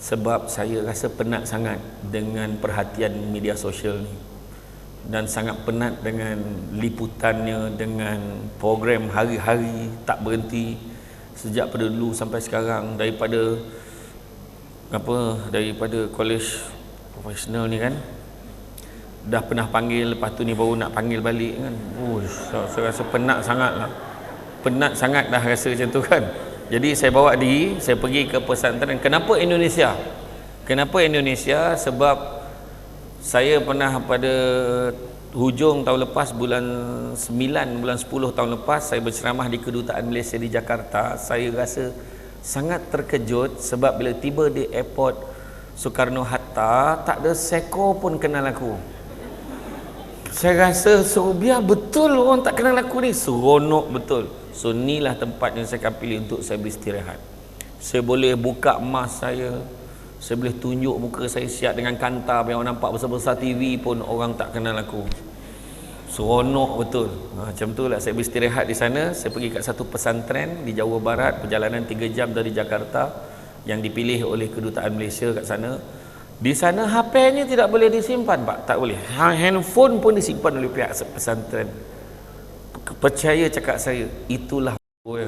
Sebab saya rasa penat sangat dengan perhatian media sosial ni, dan sangat penat dengan liputannya, dengan program hari-hari tak berhenti sejak pada dulu sampai sekarang. Daripada kolej profesional ni kan, dah pernah panggil, lepas tu ni baru nak panggil balik kan. Saya rasa penat sangat lah, penat sangat dah rasa macam tu kan. Jadi saya bawa diri, saya pergi ke pesantren. Kenapa Indonesia? Sebab saya pernah pada hujung tahun lepas, bulan 9, bulan 10 tahun lepas, saya berceramah di Kedutaan Malaysia di Jakarta. Saya rasa sangat terkejut sebab bila tiba di airport Soekarno-Hatta, tak ada seekor pun kenal aku. Saya rasa biar betul orang tak kenal aku ni, seronok betul. So inilah tempat yang saya akan pilih untuk saya beristirahat. Saya boleh buka emas saya boleh tunjuk muka saya siap dengan kantar, yang orang nampak besar-besar TV pun orang tak kenal aku. Seronok betul. Macam tu lah saya beristirahat di sana. Saya pergi kat satu pesantren di Jawa Barat, perjalanan 3 jam dari Jakarta, yang dipilih oleh Kedutaan Malaysia kat sana. Di sana HP-nya tidak boleh disimpan, Pak. Tak boleh. Handphone pun disimpan oleh pihak pesantren. Percaya cakap saya, itulah ya.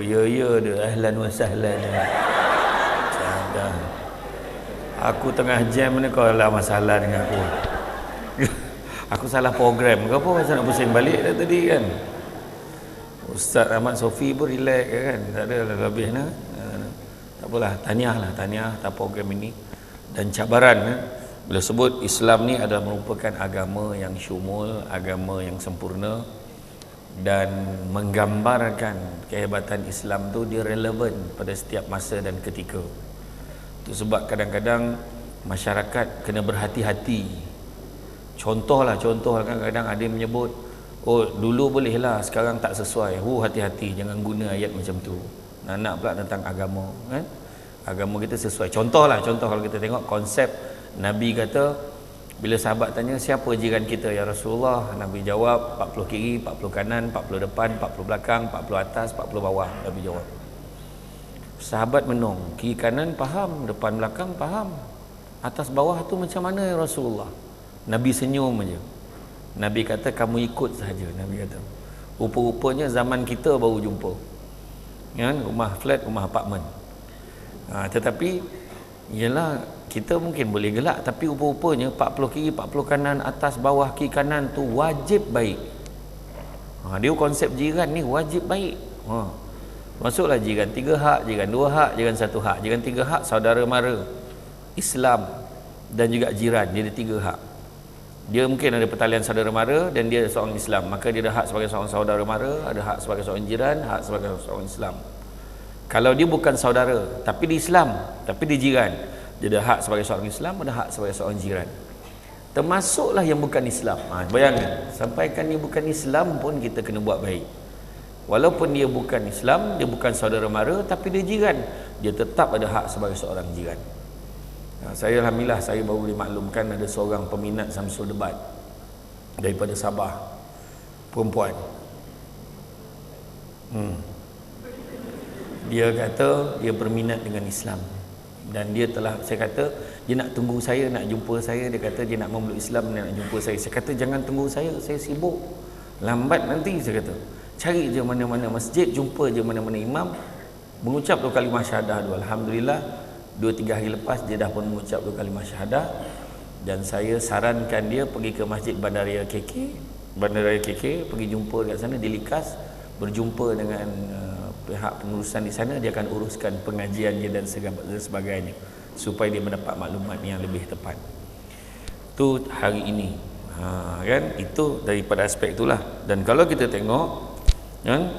Ya dia, ahlan wa sahlan. Dah. Aku tengah jam ni, kau lah masalah dengan aku. Aku salah program ke apa, macam nak pusing balik dah tadi kan. Ustaz Ahmad Sofi pun relax kan, tak ada lebih nak. Tak apalah, tahniah atas program ini. Dan cabaran bila sebut Islam ni adalah merupakan agama yang syumul, agama yang sempurna, dan menggambarkan kehebatan Islam tu dia relevan pada setiap masa dan ketika. Itu sebab kadang-kadang masyarakat kena berhati-hati. Contoh kadang-kadang ada yang menyebut, oh dulu bolehlah, sekarang tak sesuai. Hati-hati, jangan guna ayat macam tu. Nak pula tentang agama kan? Agama kita sesuai. Contoh kalau kita tengok konsep Nabi kata, bila sahabat tanya siapa jiran kita ya Rasulullah, Nabi jawab 40 kiri, 40 kanan, 40 depan, 40 belakang, 40 atas, 40 bawah. Nabi jawab. Sahabat menung, kiri kanan faham, depan belakang faham, atas bawah tu macam mana ya Rasulullah? Nabi senyum aja. Nabi kata kamu ikut sahaja. Nabi kata rupa-rupanya zaman kita baru jumpa kan, rumah flat, rumah apartmen. Tetapi ialah kita mungkin boleh gelak, tapi rupa-rupanya 40 kiri, 40 kanan, atas bawah, kiri kanan tu wajib baik. Dia konsep jiran ni wajib baik. Masuklah jiran 3 hak, jiran 2 hak, jiran 1 hak. Jiran 3 hak saudara mara, Islam dan juga jiran, dia ada 3 hak. Dia mungkin ada pertalian saudara mara dan dia seorang Islam, maka dia ada hak sebagai seorang saudara mara, ada hak sebagai seorang jiran, hak sebagai seorang Islam. Kalau dia bukan saudara tapi dia Islam, tapi dia jiran, dia ada hak sebagai seorang Islam, ada hak sebagai seorang jiran. Termasuklah yang bukan Islam. Bayangkan, sampaikan dia bukan Islam pun kita kena buat baik. Walaupun dia bukan Islam, dia bukan saudara mara, tapi dia jiran, dia tetap ada hak sebagai seorang jiran. Saya alhamdulillah, saya baru dimaklumkan ada seorang peminat Samsul Debat daripada Sabah, perempuan. Dia kata dia berminat dengan Islam, dan dia telah, saya kata dia nak tunggu saya, nak jumpa saya. Dia kata dia nak memeluk Islam, dia nak jumpa saya. Saya kata jangan tunggu saya sibuk, lambat nanti. Saya kata cari je mana-mana masjid, jumpa je mana-mana imam, mengucap 2 kalimah syahadah dulu. Alhamdulillah 2-3 hari lepas dia dah pun mengucap 2 kalimah syahadah. Dan saya sarankan dia pergi ke masjid Bandaraya KK, pergi jumpa kat sana di Likas, berjumpa dengan pihak pengurusan di sana. Dia akan uruskan pengajiannya dan sebagainya supaya dia mendapat maklumat yang lebih tepat. Itu hari ini kan, itu daripada aspek itulah. Dan kalau kita tengok kan,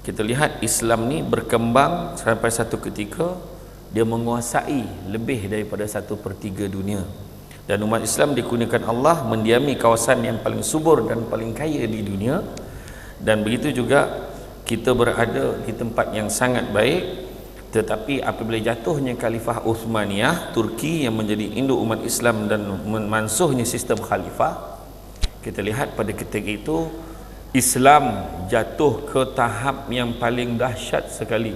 kita lihat Islam ni berkembang sampai satu ketika dia menguasai lebih daripada 1/3 dunia. Dan umat Islam dikurniakan Allah mendiami kawasan yang paling subur dan paling kaya di dunia. Dan begitu juga kita berada di tempat yang sangat baik. Tetapi apabila jatuhnya Khalifah Uthmaniyah Turki yang menjadi induk umat Islam dan memansuhnya sistem khalifah, kita lihat pada ketika itu Islam jatuh ke tahap yang paling dahsyat sekali.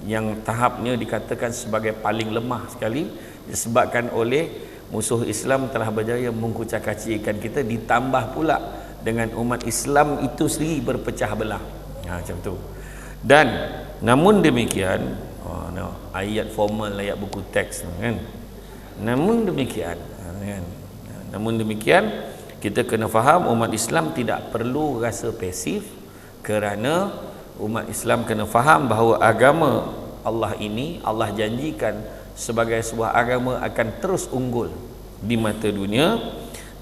yang tahapnya dikatakan sebagai paling lemah sekali, disebabkan oleh musuh Islam telah berjaya mengkucak-kacirkan kita, ditambah pula dengan umat Islam itu sendiri berpecah belah. Macam tu. Dan namun demikian, ayat formal, ayat buku teks kan. Namun demikian, kan? Namun demikian, kita kena faham umat Islam tidak perlu rasa pasif, kerana umat Islam kena faham bahawa agama Allah ini, Allah janjikan sebagai sebuah agama akan terus unggul di mata dunia.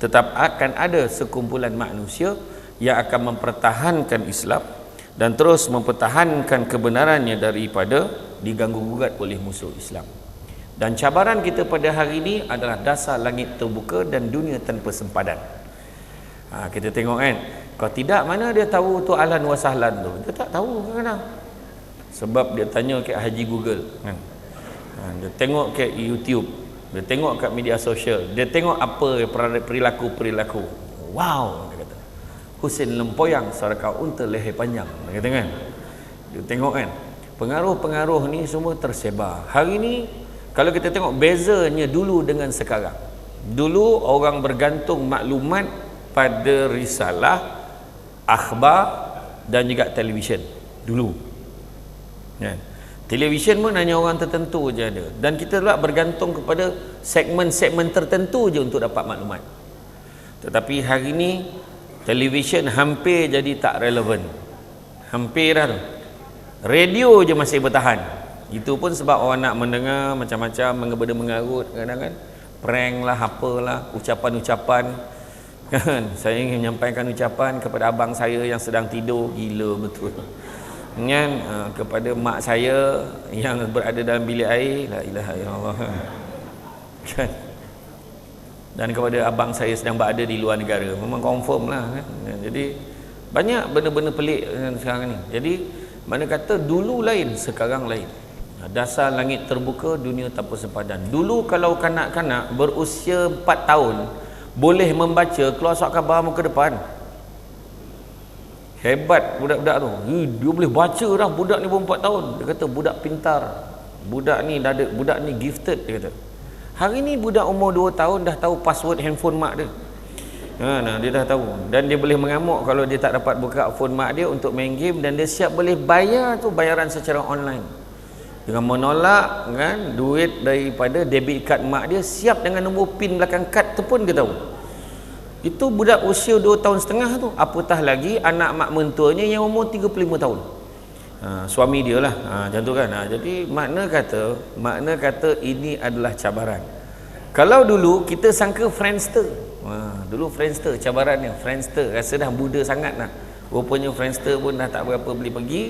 Tetap akan ada sekumpulan manusia yang akan mempertahankan Islam dan terus mempertahankan kebenarannya daripada diganggu-gugat oleh musuh Islam. Dan cabaran kita pada hari ini adalah dasar langit terbuka dan dunia tanpa sempadan. Kita tengok kan, kalau tidak, mana dia tahu tu ahlan wa sahlan tu? Dia tak tahu kadang-kadang. Sebab dia tanya ke Haji Google kan. Dia tengok ke YouTube, dia tengok kat media sosial, dia tengok apa perilaku-perilaku. Wow, dia kata. Husin lempoyang saraka unta leher panjang, dia kata kan. Dia tengok kan, pengaruh-pengaruh ni semua tersebar. Hari ni kalau kita tengok bezanya dulu dengan sekarang. Dulu orang bergantung maklumat pada risalah, akhbar dan juga televisyen dulu. Kan? Televisyen pun hanya orang tertentu je ada, dan kita pula bergantung kepada segmen-segmen tertentu je untuk dapat maklumat. Tetapi hari ni televisyen hampir jadi tak relevan, hampir dah tu. Radio je masih bertahan. Itu pun sebab orang nak mendengar macam-macam, mengebeda-mengarut, kadang-kadang prank lah, apalah, ucapan-ucapan kan. Saya ingin menyampaikan ucapan kepada abang saya yang sedang tidur, gila betul kan, kepada mak saya yang berada dalam bilik air, la ilaha illallah kan, dan kepada abang saya sedang berada di luar negara. Memang confirm lah kan. Jadi banyak benda-benda pelik sekarang ni. Jadi mana kata dulu lain, sekarang lain. Dasar langit terbuka, dunia tanpa sempadan. Dulu kalau kanak-kanak berusia 4 tahun boleh membaca, keluar surat khabar muka depan. Hebat budak-budak tu. Dia boleh baca dah, budak ni baru 4 tahun. Dia kata budak pintar. Budak ni dah ada, budak ni gifted, dia kata. Hari ni budak umur 2 tahun dah tahu password handphone mak dia. Dia dah tahu. Dan dia boleh mengamuk kalau dia tak dapat buka phone mak dia untuk main game, dan dia siap boleh bayar tu bayaran secara online. Dengan menolak kan duit daripada debit card mak dia, siap dengan nombor pin belakang kad tu pun dia tahu. Itu budak usia 2 tahun setengah tu. Apatah lagi anak mak mentuanya yang umur 35 tahun. Suami dia lah. Macam tu kan. Jadi makna kata ini adalah cabaran. Kalau dulu kita sangka Friendster. Dulu Friendster cabarannya. Friendster rasa dah muda sangat lah. Rupanya Friendster pun dah tak berapa boleh pergi.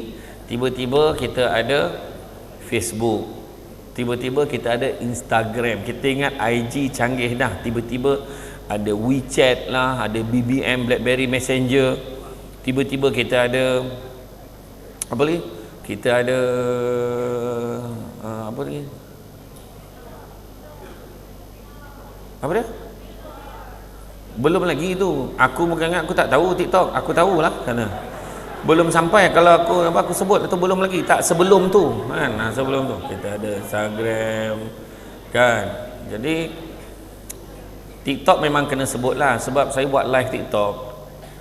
Tiba-tiba kita ada Facebook. Tiba-tiba kita ada Instagram. Kita ingat IG canggih dah. Tiba-tiba ada WeChat lah, ada BBM, BlackBerry Messenger. Tiba-tiba kita ada apa lagi? Kita ada apa lagi? Apa dia? Belum lagi tu. Aku bukan ingat, aku tak tahu TikTok. Aku tahulah kerana belum sampai. Kalau aku sebut atau belum lagi, tak sebelum tu kan. Sebelum tu kita ada Instagram kan. Jadi TikTok memang kena sebut lah, sebab saya buat live TikTok.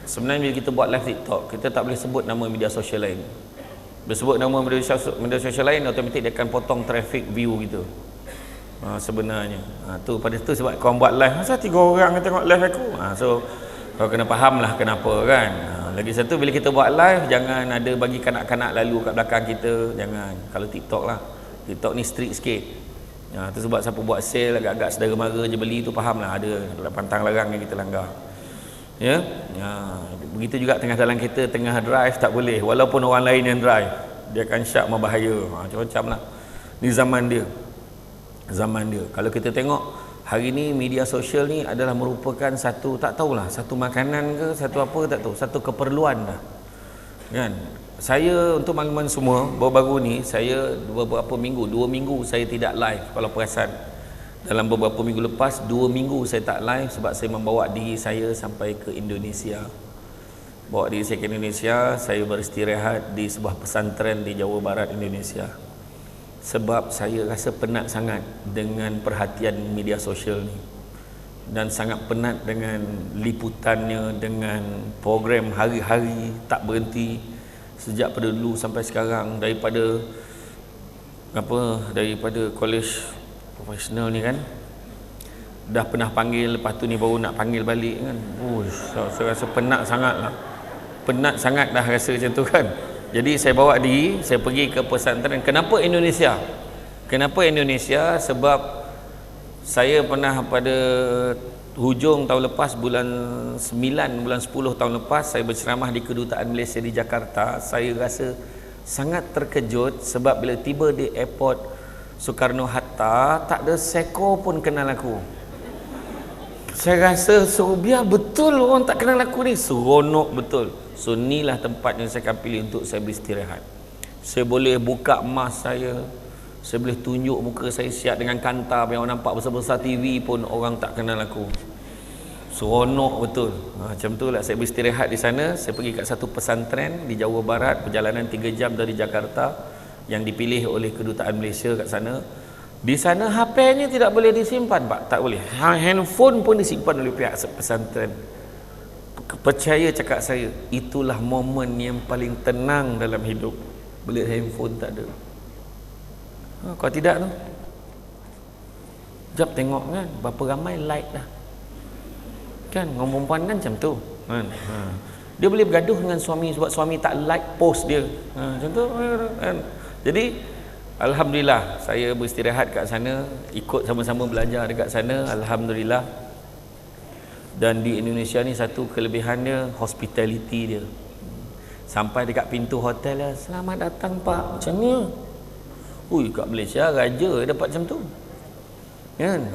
Sebenarnya bila kita buat live TikTok, kita tak boleh sebut nama media sosial lain. Bila sebut nama media sosial lain, automatik dia akan potong traffic view gitu. Sebenarnya tu pada tu sebab kau buat live, masa 3 orang yang tengok live aku. So kau kena faham lah kenapa kan. Lagi satu, bila kita buat live, jangan ada bagi kanak-kanak lalu kat belakang kita. Jangan. Kalau TikTok lah, TikTok ni strict sikit. Tu sebab siapa buat sale agak-agak saudara mara je beli tu, faham lah, ada pantang larang yang kita langgar. Begitu juga tengah jalan kita, tengah drive tak boleh, walaupun orang lain yang drive, dia akan syak membahaya. Macam-macam lah. Ni zaman dia. Kalau kita tengok hari ni, media sosial ni adalah merupakan satu, tak tahulah, satu makanan ke, satu apa tak tahu, satu keperluan dah kan. Saya untuk makluman semua, baru-baru ni saya beberapa minggu, 2 minggu saya tidak live. Kalau perasan, dalam beberapa minggu lepas, 2 minggu saya tak live sebab saya membawa diri saya sampai ke Indonesia. Bawa diri saya ke Indonesia, saya beristirahat di sebuah pesantren di Jawa Barat Indonesia. sebab saya rasa penat sangat dengan perhatian media sosial ni, dan sangat penat dengan liputannya, dengan program hari-hari tak berhenti sejak pada dulu sampai sekarang, daripada kolej profesional ni kan, dah pernah panggil, lepas tu ni baru nak panggil balik kan. Saya rasa penat sangat lah, penat sangat dah rasa macam tu kan. Jadi saya bawa diri, saya pergi ke pesantren. Kenapa Indonesia? Sebab saya pernah pada hujung tahun lepas, bulan 9, bulan 10 tahun lepas, saya berceramah di Kedutaan Malaysia di Jakarta. Saya rasa sangat terkejut sebab bila tiba di airport Soekarno-Hatta, tak ada seekor pun kenal aku. Saya rasa biar betul orang tak kenal aku ni, seronok betul. So inilah tempat yang saya akan pilih untuk saya beristirahat. Saya boleh buka emas saya boleh tunjuk muka saya siap dengan kantar, yang orang nampak besar-besar TV pun orang tak kenal aku. Seronok betul. Macam tu lah saya beristirahat di sana. Saya pergi kat satu pesantren di Jawa Barat, perjalanan 3 jam dari Jakarta, yang dipilih oleh Kedutaan Malaysia kat sana. Di sana HP-nya tidak boleh disimpan, Pak. Tak boleh. Handphone pun disimpan oleh pihak pesantren. Percaya cakap saya, itulah momen yang paling tenang dalam hidup. Bila handphone tak ada. Kalau tidak tu, jap tengok kan berapa ramai like dah. Kan orang perempuan kan macam tu kan. Dia boleh bergaduh dengan suami sebab suami tak like post dia. Macam tu kan. Jadi alhamdulillah saya beristirahat kat sana, ikut sama-sama belajar dekat sana, alhamdulillah. Dan di Indonesia ni satu kelebihannya hospitality dia. Sampai dekat pintu hotel lah, selamat datang Pak. Macam ni. Kat Malaysia raja dapat macam tu. Kan?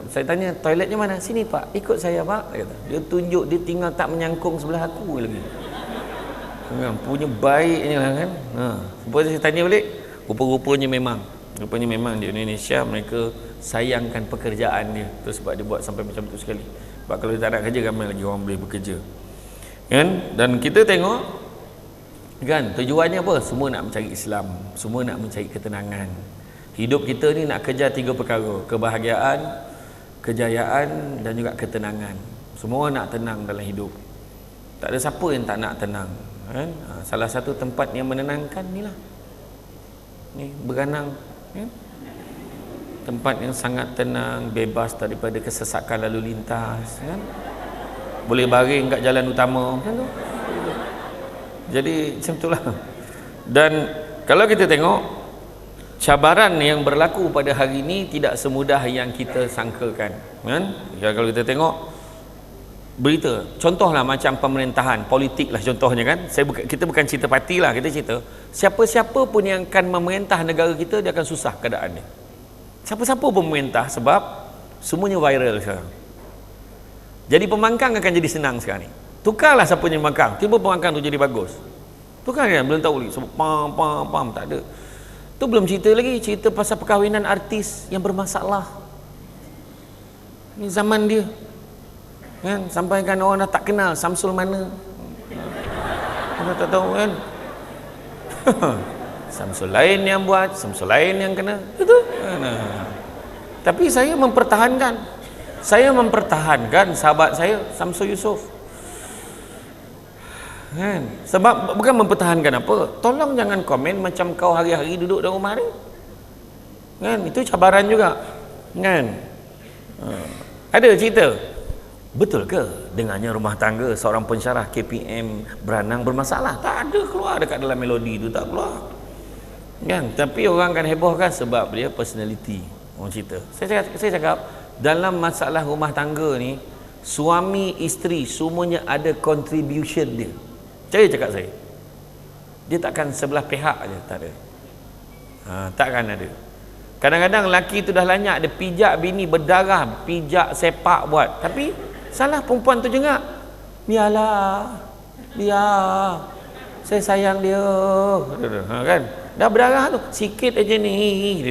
Saya tanya toiletnya mana? Sini Pak, ikut saya Pak. Dia tunjuk, dia tinggal tak menyangkung sebelah aku lagi. Punya baiknya lah kan. Lepas saya tanya balik, rupanya memang di Indonesia mereka sayangkan pekerjaan dia. Tu sebab dia buat sampai macam tu sekali. Sebab kalau dia tak nak kerja, ramai lagi orang boleh bekerja kan. Dan kita tengok kan, tujuannya apa? Semua nak mencari Islam, semua nak mencari ketenangan. Hidup kita ni nak kejar 3 perkara: kebahagiaan, kejayaan dan juga ketenangan. Semua nak tenang dalam hidup. Tak ada siapa yang tak nak tenang kan? Salah satu tempat yang menenangkan ni lah, ni Beranang kan? Tempat yang sangat tenang, bebas daripada kesesakan lalu lintas kan? Boleh baring kat jalan utama kan tu. Jadi macam itulah. Dan kalau kita tengok, cabaran yang berlaku pada hari ini tidak semudah yang kita sangkakan kan? Ya, kalau kita tengok berita, contohlah macam pemerintahan politik lah contohnya kan. Kita bukan cerita parti lah, kita cerita siapa-siapa pun yang akan memerintah negara kita, dia akan susah keadaannya. Siapa-siapa pun memerintah, sebab semuanya viral sekarang. Jadi pembangkang akan jadi senang sekarang ni. Tukarlah siapa yang pembangkang, tiba pembangkang tu jadi bagus. Tukar kan, belum tahu lagi sebab pam tak ada. Tu belum cerita lagi, cerita pasal perkahwinan artis yang bermasalah. Ni zaman dia kan, sampaikan orang dah tak kenal Samsul mana. Orang tak tahu kan. Samsul lain yang buat, Samsul lain yang kena. Betul? Tapi saya mempertahankan sahabat saya Samsul Yusof. Kan? Sebab bukan mempertahankan apa, tolong jangan komen macam kau hari-hari duduk dalam rumah ni. Kan? Itu cabaran juga. Kan? Ada cerita. Betul ke dengannya rumah tangga seorang pensyarah KPM Beranang bermasalah? Tak ada keluar dekat dalam melodi tu, tak keluar. Kan? Tapi orang akan hebohkan sebab dia personality. Orang cerita. Saya cakap dalam masalah rumah tangga ni, suami isteri semuanya ada contribution dia. Saya cakap saya, dia takkan sebelah pihak je, tak ada. Takkan ada. Kadang-kadang lelaki tu dah lanyak, dia pijak bini berdarah, pijak sepak buat, tapi salah perempuan tu jengak. Biarlah, biar, saya sayang dia. Kan? Dah berdarah tu, sikit aja ni.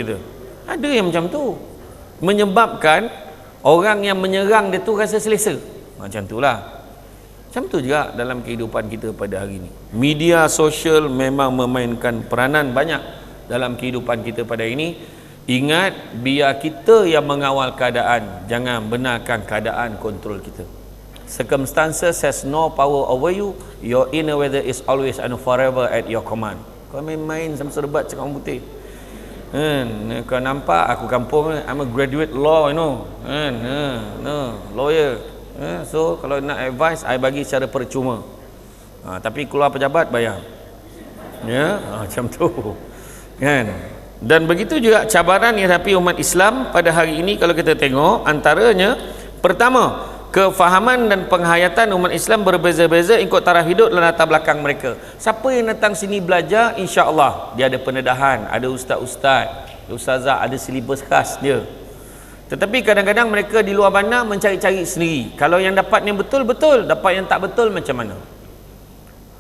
Ada yang macam tu, menyebabkan orang yang menyerang dia tu rasa selesa. Macam tu lah. Macam tu juga dalam kehidupan kita pada hari ini. Media sosial memang memainkan peranan banyak dalam kehidupan kita pada ini. Ingat, biar kita yang mengawal keadaan, jangan benarkan keadaan kontrol kita. Circumstances has no power over you. Your inner weather is always and forever at your command. Kau main-main sama serbat cakap orang putih. Kau nampak aku kampung, I'm a graduate law, you know. Lawyer. So kalau nak advice, I bagi secara percuma. Tapi keluar pejabat bayar. Ya, macam tu. Kan? Dan begitu juga cabaran yang dihadapi umat Islam pada hari ini. Kalau kita tengok, antaranya pertama, kefahaman dan penghayatan umat Islam berbeza-beza ikut taraf hidup dan latar belakang mereka. Siapa yang datang sini belajar, insya-Allah dia ada pendedahan, ada ustaz-ustaz, ustazah, ada silibus khas dia. Tetapi kadang-kadang mereka di luar bandar mencari-cari sendiri. Kalau yang dapat yang betul-betul, dapat yang tak betul macam mana?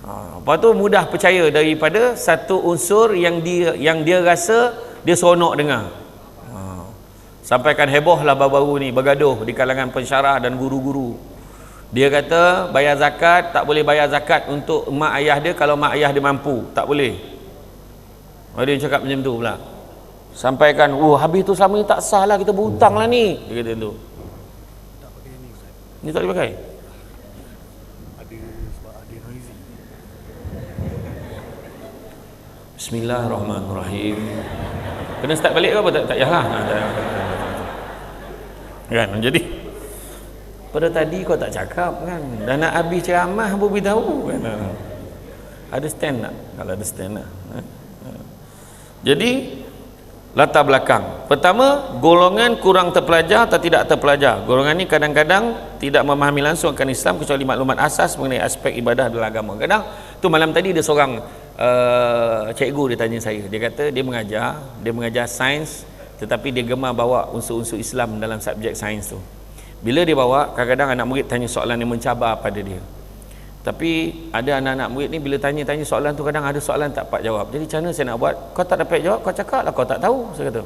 Lepas tu mudah percaya daripada satu unsur yang dia rasa dia seronok dengar. Sampaikan heboh lah baru-baru ni, bergaduh di kalangan pensyarah dan guru-guru. Dia kata bayar zakat, tak boleh bayar zakat untuk mak ayah dia kalau mak ayah dia mampu, tak boleh. Dia cakap macam tu pula. Sampaikan, habis tu selama ni tak sah lah, kita berhutang lah ni. Dia kata tu. Tak pakai ni Ustaz. Ni tak boleh pakai? Ada sebab ada noisy. Bismillahirrahmanirrahim. Kena start balik ke apa? Tak payahlah. Kan? Jadi pada tadi kau tak cakap kan, dah nak habis ceramah pun beritahu kan. Ada stand tak? Kalau ada stand lah. Jadi latar belakang pertama, golongan kurang terpelajar atau tidak terpelajar. Golongan ni kadang-kadang tidak memahami langsung akan Islam kecuali maklumat asas mengenai aspek ibadah dalam agama. Kadang tu malam tadi ada seorang cikgu dia tanya saya, dia kata dia mengajar sains, tetapi dia gemar bawa unsur-unsur Islam dalam subjek sains tu. Bila dia bawa, kadang-kadang anak murid tanya soalan yang mencabar pada dia. Tapi ada anak-anak murid ni bila tanya soalan tu, kadang ada soalan tak dapat jawab. Jadi macam mana saya nak buat? Kau tak dapat jawab, kau cakap lah kau tak tahu, saya kata.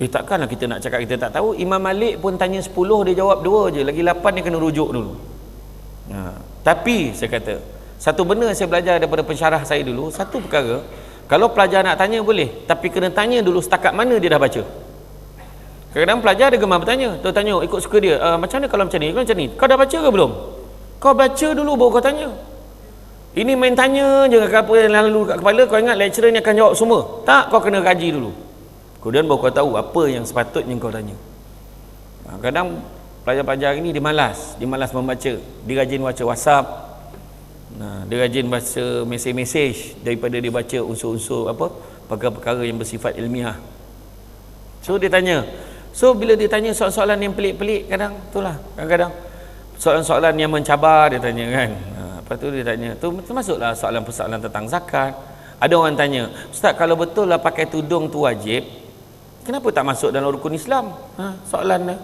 Takkanlah kita nak cakap kita tak tahu. Imam Malik pun tanya 10, dia jawab 2 je, lagi 8 dia kena rujuk dulu. Tapi saya kata, satu benda saya belajar daripada pensyarah saya dulu, satu perkara, kalau pelajar nak tanya boleh, tapi kena tanya dulu setakat mana dia dah baca. Kadang-kadang pelajar dia gemar bertanya, dia tanya ikut suka dia, macam mana kalau macam ni, macam ni, kau dah baca ke belum? Kau baca dulu baru kau tanya. Ini main tanya je, apa yang lalu kat kepala, kau ingat lecturer ni akan jawab semua? Tak, kau kena kaji dulu. Kemudian baru kau tahu apa yang sepatutnya kau tanya. Kadang pelajar-pelajar ini dia malas membaca. Dia rajin baca WhatsApp. Dia rajin baca mesej-mesej daripada dia baca unsur-unsur perkara-perkara yang bersifat ilmiah. So dia tanya. So bila dia tanya soalan-soalan yang pelik-pelik, kadang-kadang soalan-soalan yang mencabar dia tanya kan. Lepas tu dia tanya, tu termasuklah soalan-persoalan tentang zakat. Ada orang tanya, Ustaz, kalau betul lah pakai tudung tu wajib, kenapa tak masuk dalam rukun Islam? Soalan dia.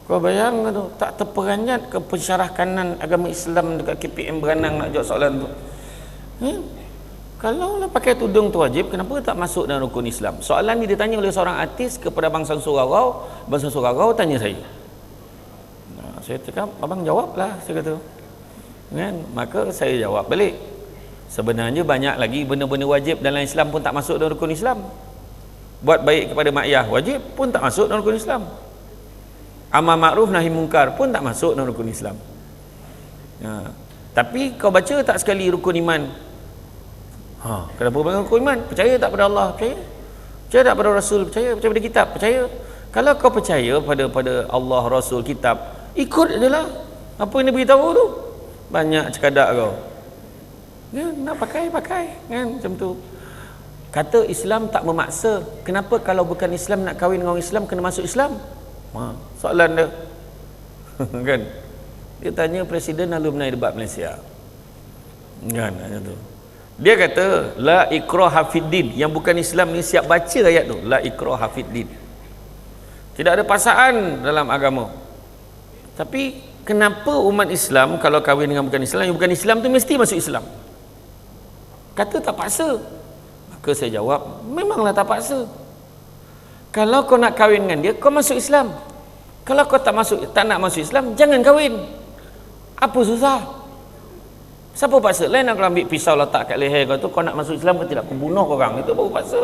Kau bayang tu, tak terperanjat ke pensyarah kanan agama Islam dekat KPM Beranang nak jawab soalan tu. Kalau lah pakai tudung tu wajib, kenapa tak masuk dalam rukun Islam? Soalan ni ditanya oleh seorang artis kepada Bangsa Surau. Bangsa Surau tanya saya. Saya cakap, abang jawablah, saya kata. Kan? Maka saya jawab balik. Sebenarnya banyak lagi benda-benda wajib dalam Islam pun tak masuk dalam rukun Islam. Buat baik kepada mak ayah wajib pun tak masuk dalam rukun Islam. Amar makruf nahi mungkar pun tak masuk dalam rukun Islam. Tapi kau baca tak sekali rukun iman? Kenapa bagi rukun iman? Percaya tak pada Allah? Percaya tak pada Rasul? Percaya pada kitab? Percaya. Kalau kau percaya pada Allah, Rasul, kitab, ikut je lah apa yang dia beritahu tu. Banyak cekadak kau nak pakai kan, macam tu. Kata Islam tak memaksa. Kenapa kalau bukan Islam nak kahwin dengan orang Islam kena masuk Islam? Soalan dia kan. Dia tanya Presiden Alumni Debat Malaysia kan, macam tu. Dia kata la ikraha fiddin, yang bukan Islam ni siap baca ayat tu, la ikraha fiddin. Tidak ada paksaan dalam agama. Tapi kenapa umat Islam kalau kahwin dengan bukan Islam, yang bukan Islam tu mesti masuk Islam? Kata tak paksa. Maka saya jawab, memanglah tak paksa. Kalau kau nak kahwin dengan dia, kau masuk Islam. Kalau kau tak nak masuk Islam, jangan kahwin. Apa susah? Siapa paksa? Lain nak ambil pisau letak kat leher kau tu, kau nak masuk Islam ke tidak, aku bunuh kau orang, itu baru paksa.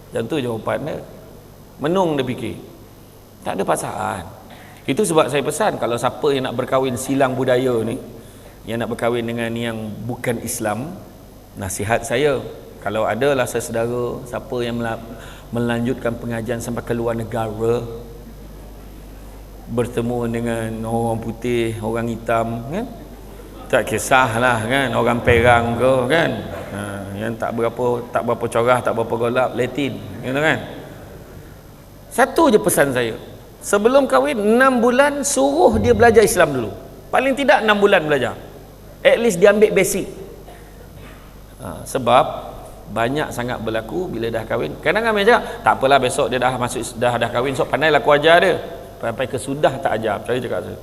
Macam tu jawapan dia. Menung dia fikir. Tak ada paksaan. Itu sebab saya pesan, kalau siapa yang nak berkahwin silang budaya ni, yang nak berkahwin dengan yang bukan Islam, nasihat saya, kalau adalah saudara siapa yang melanjutkan pengajian sampai ke luar negara, bertemu dengan orang putih, orang hitam, kan, tak kisahlah kan, orang Perang ke kan, yang tak berapa corah, tak berapa golap, Latin, gitu kan. Satu je pesan saya, sebelum kahwin 6 bulan suruh dia belajar Islam dulu, paling tidak 6 bulan belajar, at least dia ambil basic. Sebab banyak sangat berlaku bila dah kahwin, kadang-kadang aja tak apalah, besok dia dah kahwin, so pandailah aku ajar dia, sampai ke sudah tak ajar. Saya cakap saya.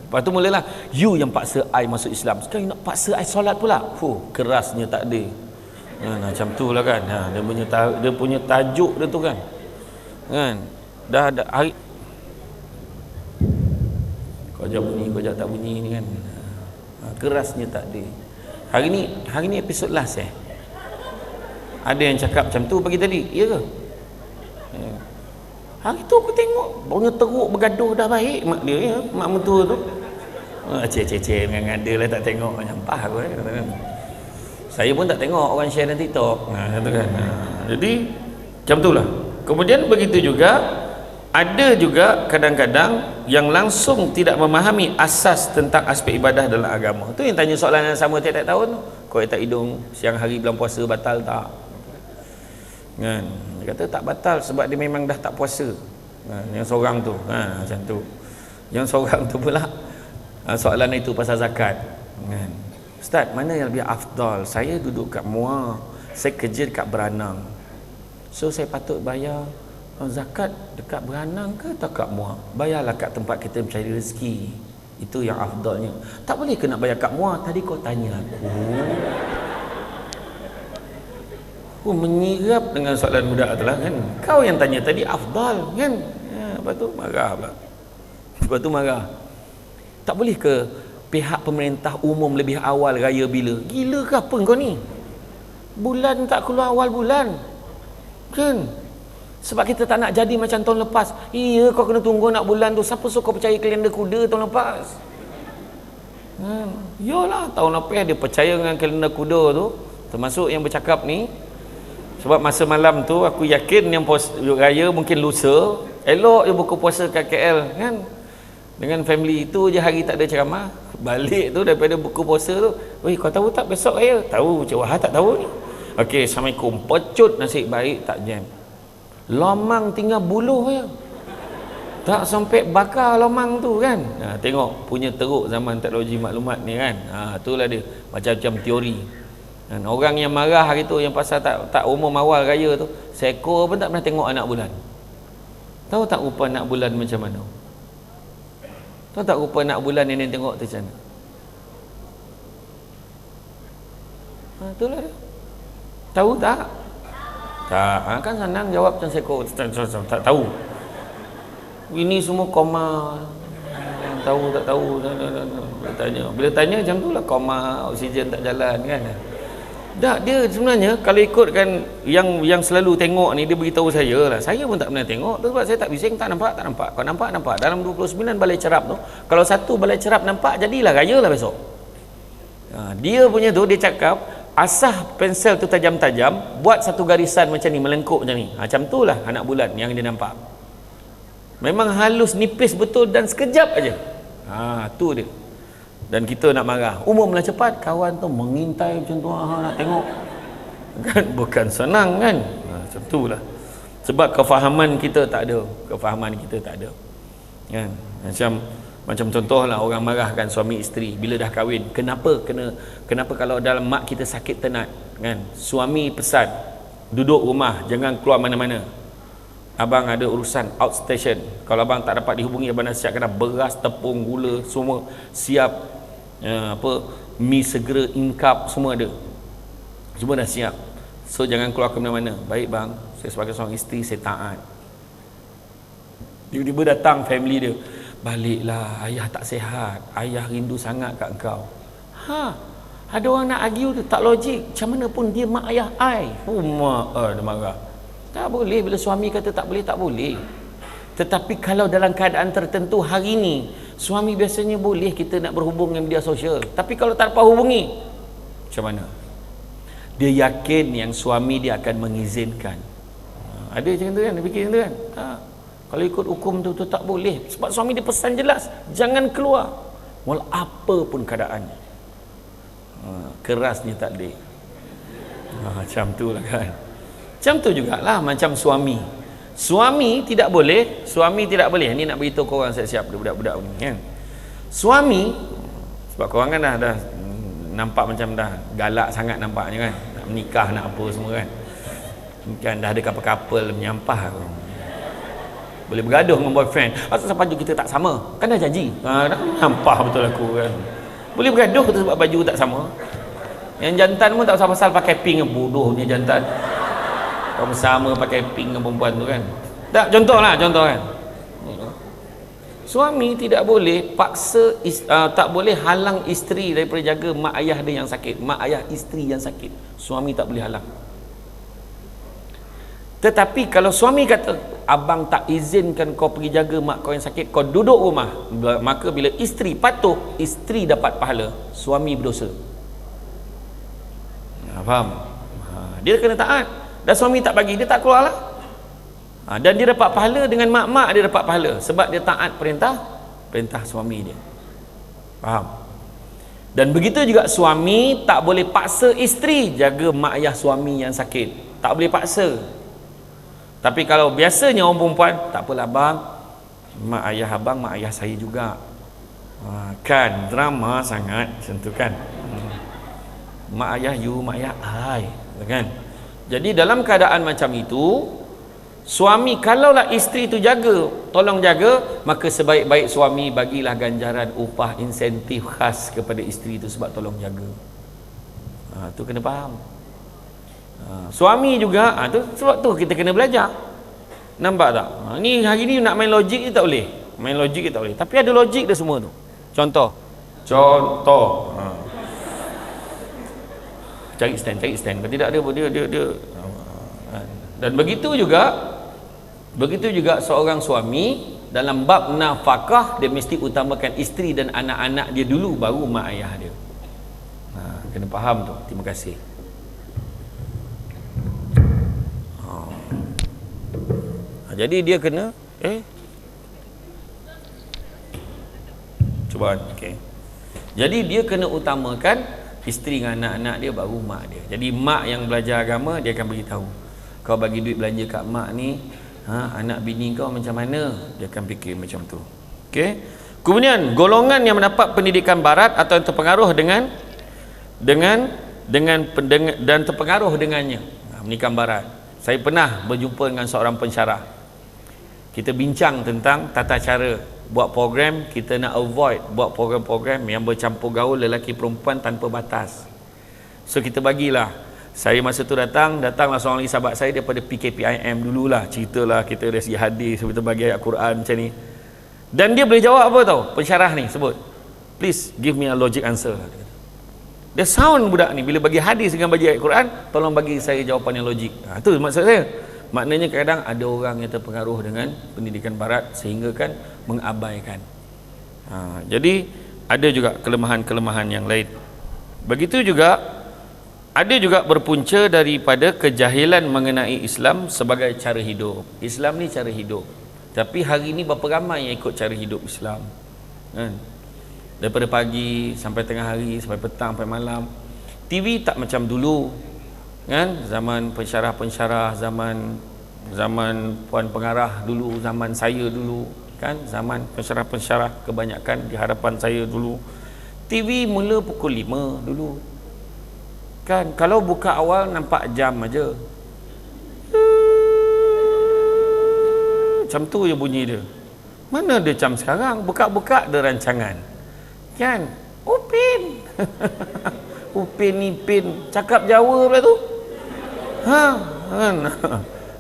Lepas tu mulalah you yang paksa I masuk Islam. Sekarang nak paksa I solat pula. Kerasnya tak ada. Macam tu lah kan. Dia punya tajuk dia tu kan. Dah ada hari kau jawab bunyi, kau jawab tak bunyi ni kan. Kerasnya tak ada. Hari ni episod last ada yang cakap macam tu pagi tadi. Ya ke? Hari tu aku tengok baunya teruk bergaduh dah baik mak dia, ya, mak mentua tu. Cek dengan dia lah, tak tengok nyampah aku kan. Saya pun tak tengok orang share dalam TikTok. Kata kan. Jadi macam itulah. Kemudian begitu juga ada juga kadang-kadang yang langsung tidak memahami asas tentang aspek ibadah dalam agama. Tu yang tanya soalan yang sama tiap-tiap tahun. Kau tak hidung siang hari bulan puasa batal tak? Kan? Dia kata tak batal sebab dia memang dah tak puasa. Yang seorang tu, macam tu. Yang seorang tu pula soalan itu pasal zakat. Kan? Ustaz, mana yang lebih afdal? Saya duduk kat Muar, saya kerja dekat Beranang. So saya patut bayar zakat dekat Beranang ke atau kat Muar? Bayarlah kat tempat kita mencari rezeki. Itu yang afdalnya. Tak boleh ke nak bayar kat Muar? Tadi kau tanya aku. Menyirap dengan soalan budak tu lah kan. Kau yang tanya tadi afdal kan. Lepas tu marah. Tak boleh ke pihak pemerintah umum lebih awal raya bila? Gila ke apa kau ni? Bulan tak keluar awal bulan kan? Sebab kita tak nak jadi macam tahun lepas. Iya, kau kena tunggu nak bulan tu. Siapa suruh kau percaya kalender kuda tahun lepas? Yalah, tahun lepas dia percaya dengan kalender kuda tu. Termasuk yang bercakap ni. Sebab masa malam tu aku yakin yang raya mungkin lusa, elok je buka puasa kat KL kan. Dengan family itu je hari tak ada ceramah. Balik tu daripada buka puasa tu, "Oi, kau tahu tak besok raya?" "Tahu, Cik Wahab tak tahu ni." "Okey, Assalamualaikum." Pecut nasib baik tak jam. Lomang tinggal buluh je. Tak sampai bakar lomang tu kan. Tengok punya teruk zaman teknologi maklumat ni kan. Itulah dia macam-macam teori. Dan orang yang marah hari tu yang pasal tak umum awal raya tu, seekor pun tak pernah tengok anak bulan. Tahu tak rupa anak bulan macam mana? Tahu tak rupa anak bulan yang tengok tu macam mana? Itulah dia. Tahu tak? Tak. Kan senang jawab macam seekor. Tak tahu. Ini semua koma. Tahu tak tahu. Bila tanya macam tu lah, koma, oksigen tak jalan kan. Tak, dia sebenarnya kalau ikutkan yang selalu tengok ni, dia beritahu saya lah. Saya pun tak pernah tengok tu sebab saya tak bising, tak nampak. Kau nampak dalam 29 balai cerap tu, kalau satu balai cerap nampak, jadilah raya lah besok. Dia punya tu, dia cakap asah pensel tu tajam-tajam, buat satu garisan macam ni, melengkuk macam ni. Macam tu lah anak bulan yang dia nampak. Memang halus, nipis betul dan sekejap aja. Tu dia. Dan kita nak marah, umumlah cepat, kawan tu mengintai macam tu, nak tengok kan, bukan senang kan. Macam tu lah. Sebab kefahaman kita tak ada kan. Macam contohlah orang marahkan suami isteri bila dah kahwin. Kenapa kalau dalam mak kita sakit tenat kan, suami pesan duduk rumah, jangan keluar mana-mana, abang ada urusan outstation. Kalau abang tak dapat dihubungi, abang dah siapkan beras, tepung, gula, semua siap. Mi segera, ingkap, semua ada, semua dah siap. So jangan keluar ke mana-mana. Baik bang, saya sebagai seorang isteri, saya taat. Tiba-tiba datang family dia, baliklah, ayah tak sihat, ayah rindu sangat kat engkau. Ada orang nak argue tu tak logik. Macam mana pun dia mak ayah I. Dia marah. Tak boleh bila suami kata tak boleh, tak boleh. Tetapi kalau dalam keadaan tertentu hari ni, suami biasanya boleh kita nak berhubung dengan media sosial. Tapi kalau tak dapat hubungi, macam mana? Dia yakin yang suami dia akan mengizinkan. Ada macam tu kan? Dia fikir macam tu kan? Kalau ikut hukum tu tak boleh. Sebab suami dia pesan jelas, jangan keluar. Walau apa pun keadaannya. Kerasnya tak boleh. Macam tu lah kan. Macam tu jugalah macam suami. Suami tidak boleh. Ni nak beritahu korang siap-siap budak-budak ni kan. Suami, sebab korang kan dah nampak macam dah galak sangat nampaknya kan. Nak menikah, nak apa semua kan. Kan dah ada couple menyampah. Boleh bergaduh dengan boyfriend. Asal baju kita tak sama. Kan dah janji. Dah menyampah betul aku kan. Boleh bergaduh kita sebab baju tak sama. Yang jantan pun tak pasal pakai pink. Bodohnya jantan. Kau bersama pakai pink dengan perempuan tu kan. Tak, contoh kan. Suami tidak boleh paksa, tak boleh halang isteri daripada jaga mak ayah dia yang sakit. Mak ayah isteri yang sakit, suami tak boleh halang. Tetapi kalau suami kata, abang tak izinkan kau pergi jaga mak kau yang sakit, kau duduk rumah, maka bila isteri patuh, isteri dapat pahala, suami berdosa. Faham? Dia kena taat. Dan suami tak bagi, dia tak keluar lah. Dan dia dapat pahala dengan mak-mak, dia dapat pahala sebab dia taat perintah suami dia. Faham? Dan begitu juga suami tak boleh paksa isteri jaga mak ayah suami yang sakit. Tak boleh paksa. Tapi kalau biasanya orang perempuan, tak apalah abang, mak ayah abang, mak ayah saya juga. Kan drama sangat macam tu kan. Mak ayah you, mak ayah I, kan? Jadi dalam keadaan macam itu, suami kalaulah isteri tu jaga, tolong jaga, maka sebaik-baik suami bagilah ganjaran upah insentif khas kepada isteri tu sebab tolong jaga. Tu kena faham. Suami juga tu, sebab tu kita kena belajar. Nampak tak? Ni hari ni nak main logik je tak boleh. Main logik je tak boleh. Tapi ada logik dia semua tu. Contoh. Cari stand. Kalau tidak dia. Dan begitu juga seorang suami dalam bab nafkah, dia mesti utamakan isteri dan anak-anak dia dulu, baru mak ayah dia. Kena faham tu. Terima kasih. Jadi dia kena cuba okey. Jadi dia kena utamakan isteri dengan anak-anak dia, baru mak dia. Jadi mak yang belajar agama, dia akan beritahu, kau bagi duit belanja kat mak ni, anak bini kau macam mana, dia akan fikir macam tu. Okey. Kemudian golongan yang mendapat pendidikan barat atau yang terpengaruh dengan dan terpengaruh dengannya, pendidikan barat. Saya pernah berjumpa dengan seorang pensyarah. Kita bincang tentang tata cara buat program. Kita nak avoid buat program-program yang bercampur gaul lelaki perempuan tanpa batas. So kita bagilah. Saya masa tu datanglah seorang lagi sahabat saya daripada PKPIM dululah, ceritalah kita dari segi hadis, kita bagi ayat Quran macam ni. Dan dia boleh jawab apa tau? Pensyarah ni sebut, please give me a logic answer. Dia sound budak ni bila bagi hadis dengan bagi ayat Quran, tolong bagi saya jawapan yang logik. Tu maksud saya. Maknanya kadang ada orang yang terpengaruh dengan pendidikan barat sehingga kan mengabaikan. Jadi ada juga kelemahan-kelemahan yang lain. Begitu juga ada juga berpunca daripada kejahilan mengenai Islam sebagai cara hidup. Islam ni cara hidup. Tapi hari ni berapa ramai yang ikut cara hidup Islam? Kan? Daripada pagi sampai tengah hari, sampai petang, sampai malam. TV tak macam dulu. Kan? Zaman pensyarah-pensyarah, zaman puan pengarah dulu, zaman saya dulu, kan? Zaman pensyarah-pensyarah kebanyakan di hadapan saya dulu. TV mula pukul 5 dulu. Kan kalau buka awal nampak jam aja. Macam tu je bunyi dia. Mana ada jam sekarang? Buka-buka ada rancangan. Kan? Upin. Upin Ipin cakap Jawa pula tu.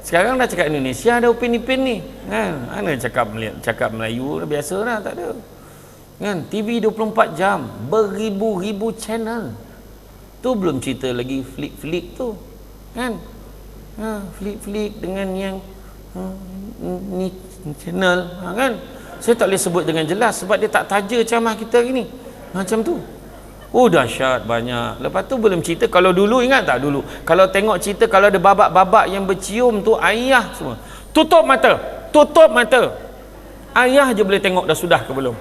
Sekarang dah cakap Indonesia ada Upin Ipin ni. Mana cakap Melayu dah biasa dah, tak ada. Kan? TV 24 jam, beribu-ribu channel. Tu belum cerita lagi flick-flick tu. Kan? Flick-flick dengan yang ni channel, kan? Saya tak boleh sebut dengan jelas sebab dia tak taja ceramah kita hari ni. Macam tu. Oh dahsyat banyak. Lepas tu belum cerita kalau dulu, ingat tak dulu? Kalau tengok cerita kalau ada babak-babak yang bercium tu, ayah semua. Tutup mata. Tutup mata. Ayah je boleh tengok dah sudah ke belum.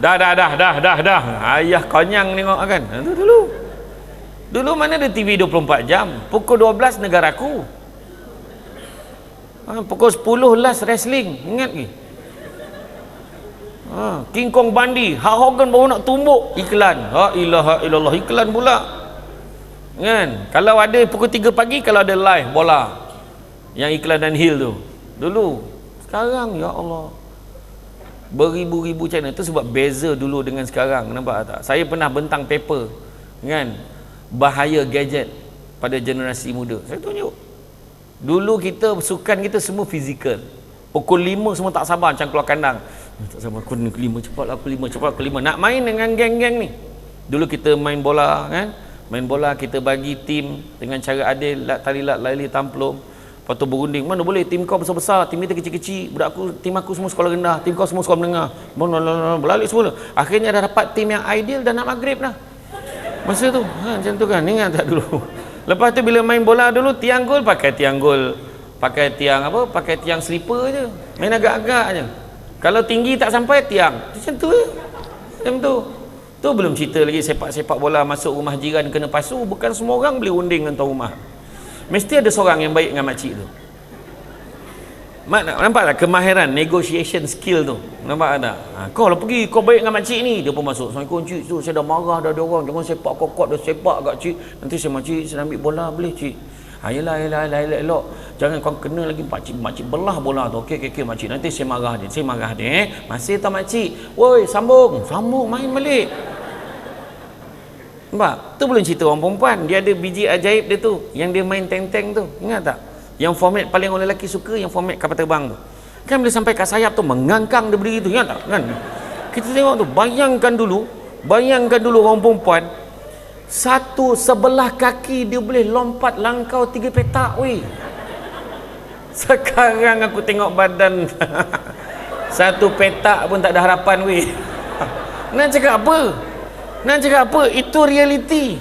Dah. Ayah konyang tengok kan. Itu dulu. Dulu mana ada TV 24 jam. Pukul 12 negaraku. Pukul 10 last wrestling. Ingat ke? King Kong Bandi, Hulk Hogan baru nak tumbuk, iklan. Ha ilaha illallah, iklan pula. Kan? Kalau ada pukul 3 pagi, kalau ada live bola. Yang iklan dan heel tu. Dulu. Sekarang ya Allah. Beribu-ribu channel. Itu sebab beza dulu dengan sekarang. Nampak tak? Saya pernah bentang paper, kan? Bahaya gadget pada generasi muda. Saya tunjuk. Dulu kita sukan kita semua fizikal. Pukul 5 semua tak sabar macam keluar kandang. Tak sabar aku 5 cepatlah aku 5 cepat aku 5. Nak main dengan geng-geng ni. Dulu kita main bola kan. Main bola kita bagi tim dengan cara adil, tali lali tamplum. Lepas tu berunding. Mana boleh tim kau besar-besar, tim kita kecil-kecil. Budak aku, tim aku semua sekolah rendah, tim kau semua sekolah menengah. Berlalik semua. Akhirnya dah dapat tim yang ideal dah nak maghrib dah. Masa tu, macam tu kan. Ingat tak dulu? Lepas tu bila main bola dulu, tiang gol pakai tiang gol. Pakai tiang apa? Pakai tiang slipper je. Main agak-agak je. Kalau tinggi tak sampai tiang. Macam tu je. Macam tu. Tu belum cerita lagi sepak-sepak bola masuk rumah jiran kena pasu. Bukan semua orang boleh unding dengan tuan rumah. Mesti ada seorang yang baik dengan makcik tu. Nampak tak kemahiran negotiation skill tu? Nampak tak? Kau lah pergi, kau baik dengan makcik ni. Dia pun masuk. Assalamualaikum cik tu, saya dah marah dah dia orang. Jangan sepak kokot dah sepak kat cik. Nanti saya makcik, saya ambil bola boleh cik? Yelah, elok. Jangan kau kena lagi makcik belah bola tu. Okey makcik. Nanti saya marah dia. Masih tak makcik? Woi, sambung main balik. Nampak? Tu belum cerita orang perempuan. Dia ada biji ajaib dia tu. Yang dia main teng-teng tu. Ingat tak? Yang format paling orang lelaki suka, yang format kapal terbang tu. Kan bila sampai kat sayap tu, mengangkang dia berdiri tu. Ingat tak? Kan? Kita tengok tu. Bayangkan dulu orang perempuan. Satu sebelah kaki dia boleh lompat langkau 3 petak weh. Sekarang aku tengok badan 1 petak pun tak ada harapan weh. Nak cakap apa? Itu realiti.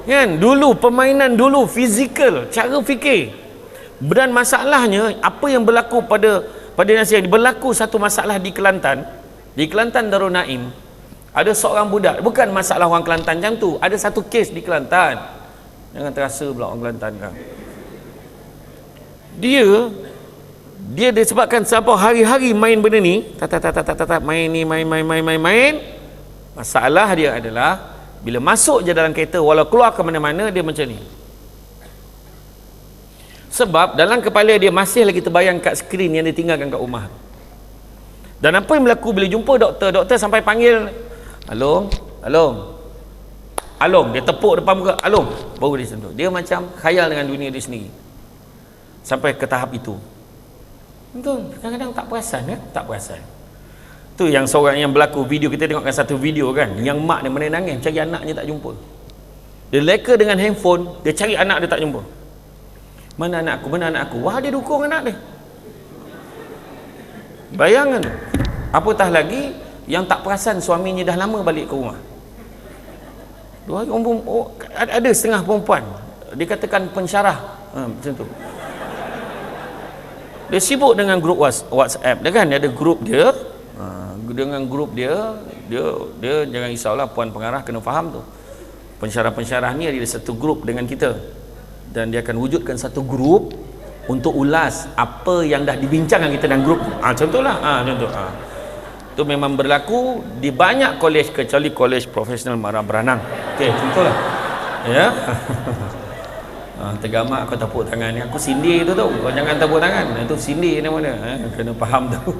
Kan? Dulu permainan dulu fizikal, cara fikir. Dan masalahnya apa yang berlaku pada nasihat berlaku satu masalah di Kelantan. Di Kelantan Darul Naim. Ada seorang budak, bukan masalah orang Kelantan macam tu. Ada satu kes di Kelantan. Jangan terasa pula orang Kelantan kan. Dia disebabkan siapa hari-hari main benda ni, main. Masalah dia adalah bila masuk je dalam kereta, walau keluar ke mana-mana dia macam ni. Sebab dalam kepala dia masih lagi terbayang kat skrin yang dia tinggalkan kat rumah. Dan apa yang berlaku bila jumpa doktor sampai panggil Along, dia tepuk depan muka, Along, baru dia sentuh. Dia macam khayal dengan dunia dia sendiri. Sampai ke tahap itu. Betul, kadang-kadang tak perasan kan? Tak perasan. Tu yang seorang yang berlaku video, kita tengokkan satu video kan, yang mak dia mana nangis cari anaknya tak jumpa. Dia leka dengan handphone, dia cari anak dia tak jumpa. Mana anak aku? Wah, dia dukung anak dia. Bayangkan tu. Apatah lagi yang tak perasan suaminya dah lama balik ke rumah. Ada setengah perempuan dikatakan pensyarah macam tu. Dia sibuk dengan grup WhatsApp dia kan, dia ada grup dia. Dengan grup dia jangan risaulah, puan pengarah kena faham tu. Pensyarah-pensyarah ni ada satu grup dengan kita. Dan dia akan wujudkan satu grup untuk ulas apa yang dah dibincangkan kita dalam grup. Contohlah, contoh. Itu memang berlaku di banyak kolej kecuali kolej profesional Marah Beranang. Okey, contohlah. Ya. Tergamak kau tepuk tangan ni. Aku sindir tu tau. Kau jangan tepuk tangan. Itu sindir mana? Kena faham tu.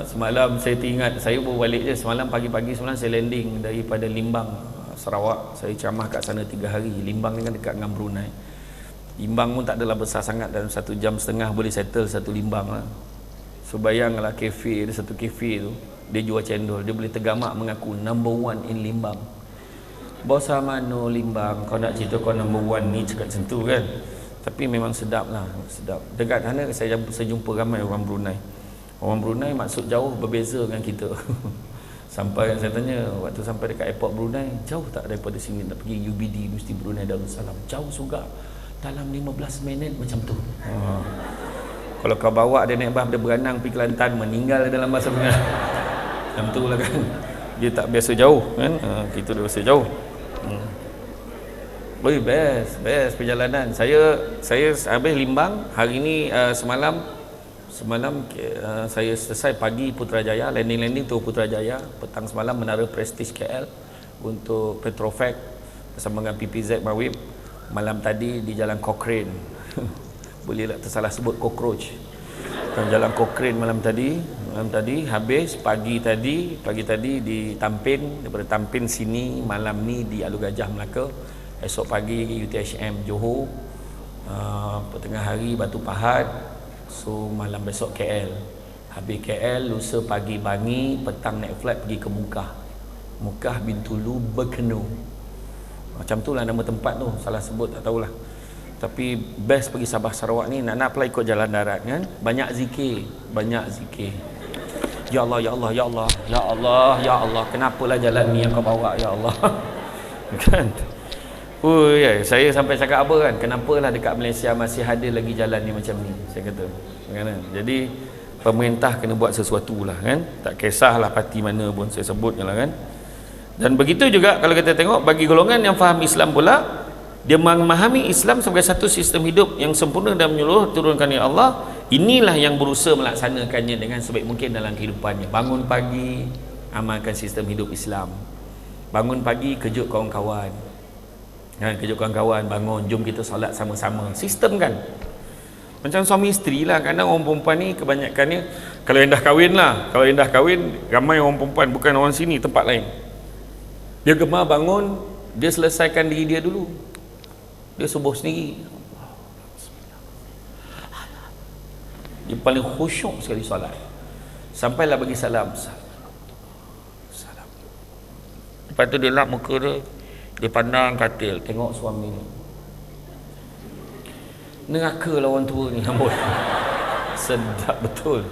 Semalam saya teringat, saya baru balik je semalam pagi-pagi. Semalam saya landing daripada Limbang, Sarawak. Saya ceramah kat sana 3 hari. Limbang ni kan dekat dengan Brunei. Limbang pun tak adalah besar sangat, dalam 1.5 jam boleh settle satu limbang lah. So bayanglah kafe, ada satu kafe tu dia jual cendol, dia boleh tergamak mengaku number one in Limbang. Bosa mano Limbang, kau nak cerita kau number one ni, cakap macam tu kan. Tapi memang sedap lah, sedap. Dekat sana saya jumpa ramai orang Brunei. Orang Brunei maksud jauh berbeza dengan kita. Sampai saya tanya, waktu sampai dekat airport Brunei, jauh tak daripada sini nak pergi UBD, Universiti Brunei Darussalam? Jauh juga, dalam 15 minit macam tu. Kalau kau bawa dia naik bas, dia berenang pergi Kelantan, meninggal dalam masa Brunei. Macam tu lah kan. Dia tak biasa jauh kan. Kita dah biasa jauh. Best perjalanan. Saya habis Limbang hari ni. Semalam saya selesai pagi Putrajaya, landing tu Putrajaya, petang semalam Menara Prestige KL untuk Petrofac bersama dengan PPZ Mawib. Malam tadi di Jalan Cochrane. Bolehlah tersalah sebut cockroach. Jalan Cochrane malam tadi habis pagi tadi di Tampin, daripada Tampin sini malam ni di Alur Gajah Melaka, esok pagi UTHM Johor, tengah hari Batu Pahat. So malam besok KL, habis KL, lusa pagi Bangi, petang naik flight pergi ke Mukah Bintulu Berkenu. Macam tu lah nama tempat tu, salah sebut tak tahulah. Tapi best pergi Sabah Sarawak ni, nak pula ikut jalan darat kan. Banyak zikir. Ya Allah, ya Allah, ya Allah, ya Allah, ya Allah, kenapalah jalan ni yang kau bawa, ya Allah. Kan? Ya, saya sampai cakap apa kan, kenapalah dekat Malaysia masih ada lagi jalan ni macam ni, saya kata kan? Jadi pemerintah kena buat sesuatu lah kan, tak kisahlah parti mana pun saya sebut je lah kan. Dan begitu juga kalau kita tengok bagi golongan yang faham Islam pula, dia memahami Islam sebagai satu sistem hidup yang sempurna dan menyeluruh turunkan oleh Allah. Inilah yang berusaha melaksanakannya dengan sebaik mungkin dalam kehidupannya. Bangun pagi, amalkan sistem hidup Islam. Bangun pagi, kejut kawan-kawan, kejut kawan-kawan, bangun, jom kita solat sama-sama. Sistem kan, macam suami isteri lah. Kadang orang perempuan ni kebanyakannya, kalau yang dah kahwin ramai orang perempuan, bukan orang sini, tempat lain, dia gemar bangun, dia selesaikan diri dia dulu, dia subuh sendiri, dia paling khusyuk sekali solat, sampailah bagi salam. Lepas tu dia lap muka dia pandang katil, tengok suami ni, neraka lah orang tua ni. Amboi, sedap betul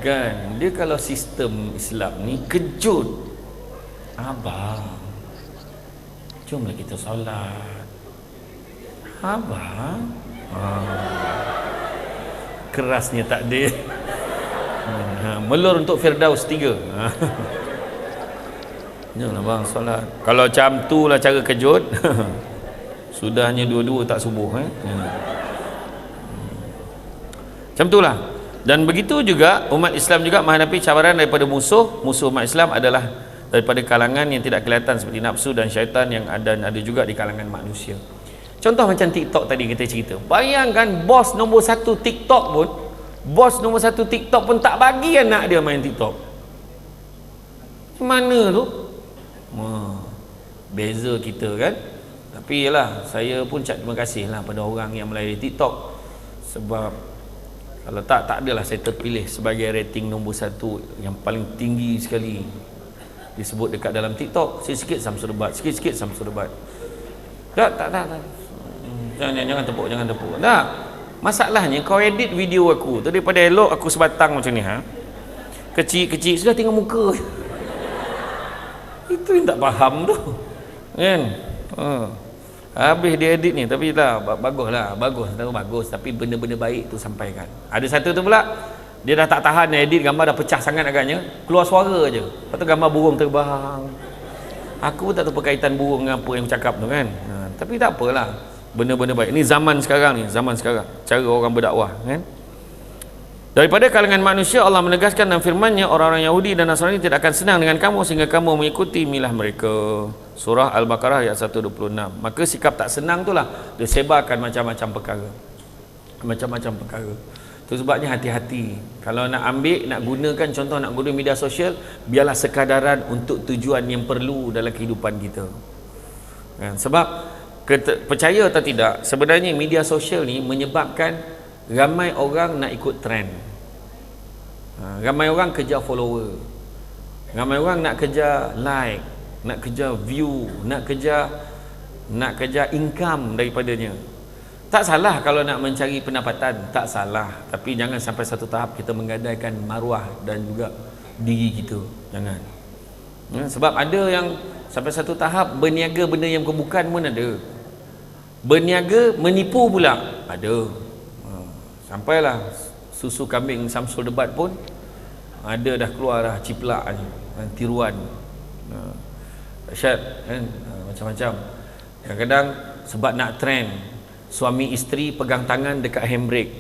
kan. Dia kalau sistem Islam ni kejut, abang, jomlah kita solat, abang. Kerasnya tak ada. Melur untuk Firdaus 3. Jomlah bang solat. Kalau macam tu lah cara kejut, sudahnya dua-dua tak subuh macam tu lah. Dan begitu juga umat Islam juga menghadapi cabaran daripada musuh umat Islam adalah daripada kalangan yang tidak kelihatan seperti nafsu dan syaitan yang ada juga di kalangan manusia. Contoh macam TikTok tadi kita cerita. Bayangkan bos nombor 1 TikTok pun tak bagi anak dia main TikTok. Mana tu? Beza kita kan. Tapi yalah, saya pun terima kasih lah pada orang yang melayari TikTok. Sebab kalau tak adalah saya terpilih sebagai rating nombor 1 yang paling tinggi sekali disebut dekat dalam TikTok. Sikit-sikit Samsul Debat. Tak. Jangan tepuk. Tak. Masalahnya kau edit video aku tu daripada elok aku sebatang macam ni, kecil-kecil sudah tengok muka. Itu yang tak faham tu kan. Habis dia edit ni, tapi lah bagus, tapi benda-benda baik tu sampaikan. Ada satu tu pula, dia dah tak tahan edit gambar, dah pecah sangat agaknya, keluar suara je, lepas tu gambar burung terbang. Aku pun tak tahu berkaitan burung dengan apa yang cakap tu kan. Tapi tak apalah, benda-benda baik. Ni zaman sekarang, cara orang berdakwah kan. Daripada kalangan manusia, Allah menegaskan dalam firman-Nya, orang-orang Yahudi dan Nasrani tidak akan senang dengan kamu sehingga kamu mengikuti milah mereka. Surah Al-Baqarah ayat 126. Maka sikap tak senang itulah disebarkan macam-macam perkara. Itu sebabnya hati-hati. Kalau nak ambil, nak gunakan, contoh nak guna media sosial, biarlah sekadaran untuk tujuan yang perlu dalam kehidupan kita. Sebab percaya atau tidak, sebenarnya media sosial ni menyebabkan ramai orang nak ikut trend. Ramai orang kejar follower. Ramai orang nak kejar like, nak kejar view, nak kejar income daripadanya. Tak salah kalau nak mencari pendapatan, tak salah, tapi jangan sampai satu tahap kita menggadaikan maruah dan juga diri kita. Jangan. Sebab ada yang sampai satu tahap berniaga benda yang bukan pun ada. Berniaga menipu pula ada. Sampailah susu kambing Samsul Debat pun ada dah keluar dah ciplak tiruan. Dahsyat kan, macam-macam. Kadang-kadang sebab nak trend, suami isteri pegang tangan dekat handbrake,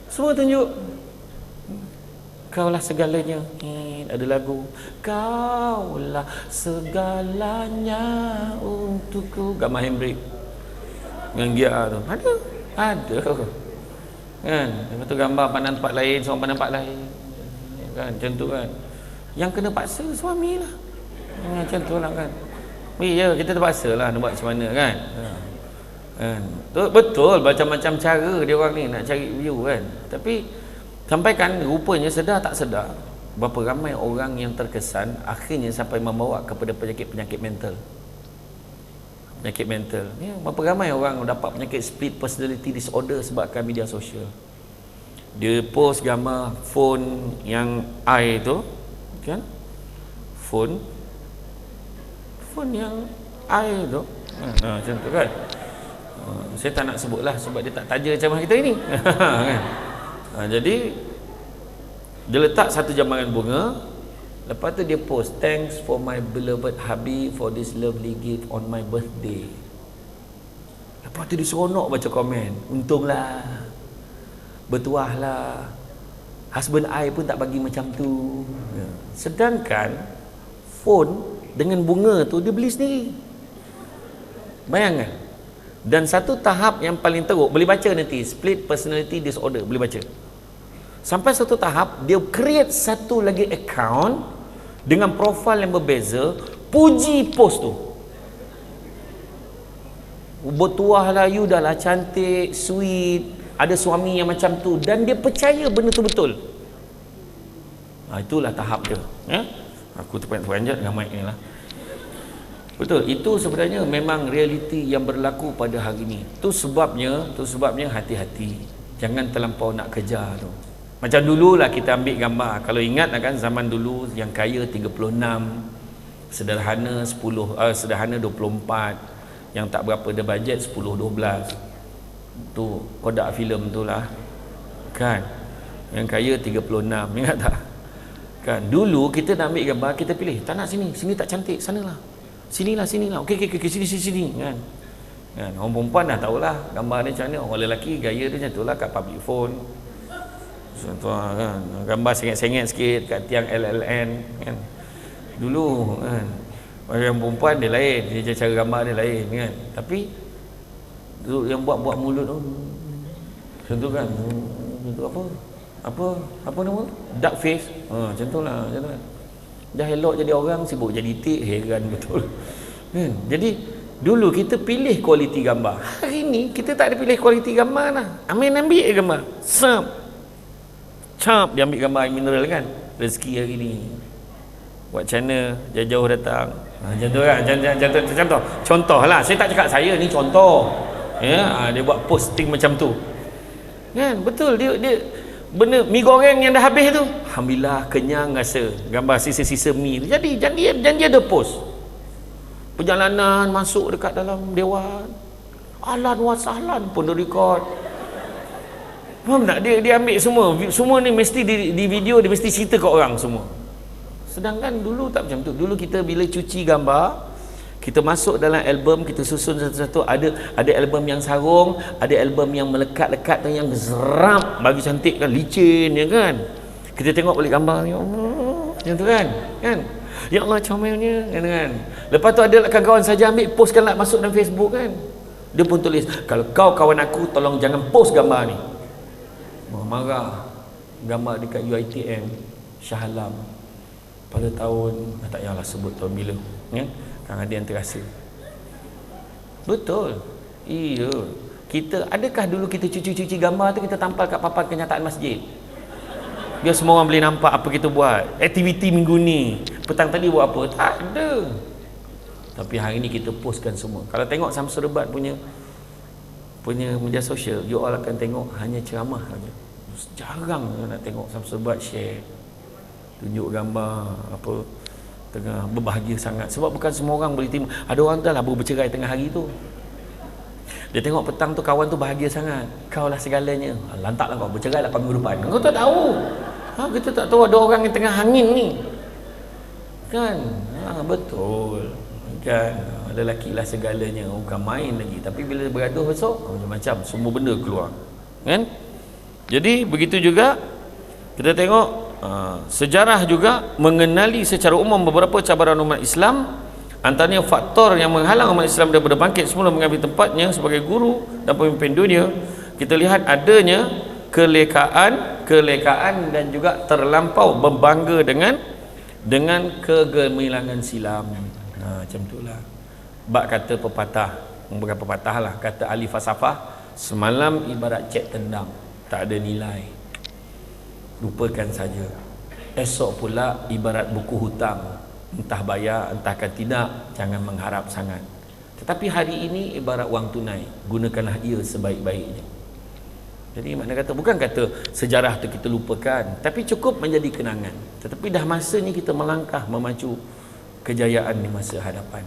semua tunjuk kaulah segalanya. Ada lagu kaulah segalanya untukku, gambar handbrake dengan gear tu ada kan. Lepas tu gambar pandang tempat lain, seorang pandang tempat lain kan, macam tu kan. Yang kena paksa suami lah macam tu lah kan. Ya, kita terpaksa lah nak buat macam mana kan. Betul macam-macam cara dia orang ni nak cari view kan. Tapi sampaikan rupanya sedar tak sedar berapa ramai orang yang terkesan akhirnya sampai membawa kepada penyakit-penyakit mental. Penyakit mental ni, berapa ramai orang dapat penyakit split personality disorder sebabkan media sosial. Dia post gambar phone yang i tu kan, phone yang i tu macam tu kan. Saya tak nak sebut lah sebab dia tak taja macam kita ini kan. Jadi dia letak satu jambangan bunga, lepas tu dia post, thanks for my beloved hubby for this lovely gift on my birthday. Lepas tu dia seronok baca komen, untunglah, bertuahlah, husband I pun tak bagi macam tu. Sedangkan phone dengan bunga tu dia beli sendiri. Bayangkan. Dan satu tahap yang paling teruk, boleh baca nanti, split personality disorder, boleh baca. Sampai satu tahap dia create satu lagi account dengan profil yang berbeza, puji post tu. Bertuahlah, you dah lah cantik, sweet, ada suami yang macam tu, dan dia percaya benda tu betul. Itulah tahap dia ya? Aku terperanjat dengan mic ni lah. Betul, itu sebenarnya memang realiti yang berlaku pada hari ni. Tu sebabnya hati-hati, jangan terlampau nak kejar tu. Macam dululah kita ambil gambar, kalau ingat kan zaman dulu yang kaya 36, sederhana 24, yang tak berapa ada bajet 10-12. Tu kodak filem tu lah kan, yang kaya 36, ingat tak kan? Dulu kita nak ambil gambar, kita pilih, tak nak sini tak cantik, sinilah, okey sini kan. Orang perempuan dah tahulah gambar dia macam mana, orang lelaki gaya dia macam tu lah kat public phone. Contoh kan, gambar sengit-sengit sikit kat tiang LLN kan. Dulu kan, orang perempuan dia lain, dia cara gambar dia lain kan. Tapi dulu yang buat mulut tu macam tu kan, macam tu apa nama, dark face, macam tu lah, macam tu kan. Dah elok jadi orang, sibuk jadi tik, heran betul kan. Jadi dulu kita pilih kualiti gambar, hari ni kita tak ada pilih kualiti gambar lah. Ambil gambar cap, dia ambil gambar mineral kan, rezeki hari ni buat channel jauh-jauh datang, macam tu kan, macam tu contoh lah. Saya tak cakap saya ni contoh ya, dia buat posting macam tu kan. Betul, dia benda mi goreng yang dah habis tu, alhamdulillah kenyang rasa, gambar sisa-sisa mi tu jadi dia ada post perjalanan masuk dekat dalam dewan, ahlan wa sahlan pun dia record. Faham tak? Dia ambil semua ni mesti di video, dia mesti cerita ke orang semua. Sedangkan dulu tak macam tu. Dulu kita bila cuci gambar, kita masuk dalam album, kita susun satu-satu. Ada album yang sarung, ada album yang melekat-lekat tu, yang zeram bagi cantik kan, licin ya kan. Kita tengok balik gambar ni, macam tu kan. Ya Allah comelnya kan. Lepas tu ada kawan saja ambil postkan lah, masuk dalam Facebook kan. Dia pun tulis, kalau kau kawan aku tolong jangan post gambar ni. Marah gambar dekat UiTM Shah Alam pada tahun, tak payahlah sebut tahun bila ya, kan ada yang terasa. Betul, iya. Kita adakah dulu kita cuci gambar tu kita tampal kat papan kenyataan masjid biar semua orang boleh nampak apa kita buat, aktiviti minggu ni, petang tadi buat apa? Tak ada. Tapi hari ni kita postkan semua. Kalau tengok Samsul Rebat punya media sosial, you all akan tengok hanya ceramah saja. Jarang nak tengok Samsul Rebat share, tunjuk gambar apa tengah berbahagia sangat. Sebab bukan semua orang boleh terima. Ada orang dah lah bercerai tengah hari tu, dia tengok petang tu kawan tu bahagia sangat, kau lah segalanya. Lantaklah kau bercerai 8 minggu depan. Kau tak tahu. Kita tak tahu ada orang yang tengah hangin ni. Kan? Betul. Kan? Ada lelaki lah segalanya. Bukan main lagi. Tapi bila bergaduh besok, macam-macam. Semua benda keluar. Kan? Jadi begitu juga kita tengok sejarah juga mengenali secara umum beberapa cabaran umat Islam. Antaranya faktor yang menghalang umat Islam daripada bangkit semula mengambil tempatnya sebagai guru dan pemimpin dunia. Kita lihat adanya kelekaan dan juga terlampau berbangga dengan kegemilangan silam. Macam itulah. Bak kata pepatah, bukan pepatah lah, kata ahli falsafah, semalam ibarat cek tendang, tak ada nilai, lupakan saja. Esok pula ibarat buku hutang, entah bayar entahkan tidak, jangan mengharap sangat. Tetapi hari ini ibarat wang tunai, gunakanlah ia sebaik-baiknya. Jadi makna kata, bukan kata sejarah tu kita lupakan, tapi cukup menjadi kenangan. Tetapi dah masanya kita melangkah memacu kejayaan di masa hadapan.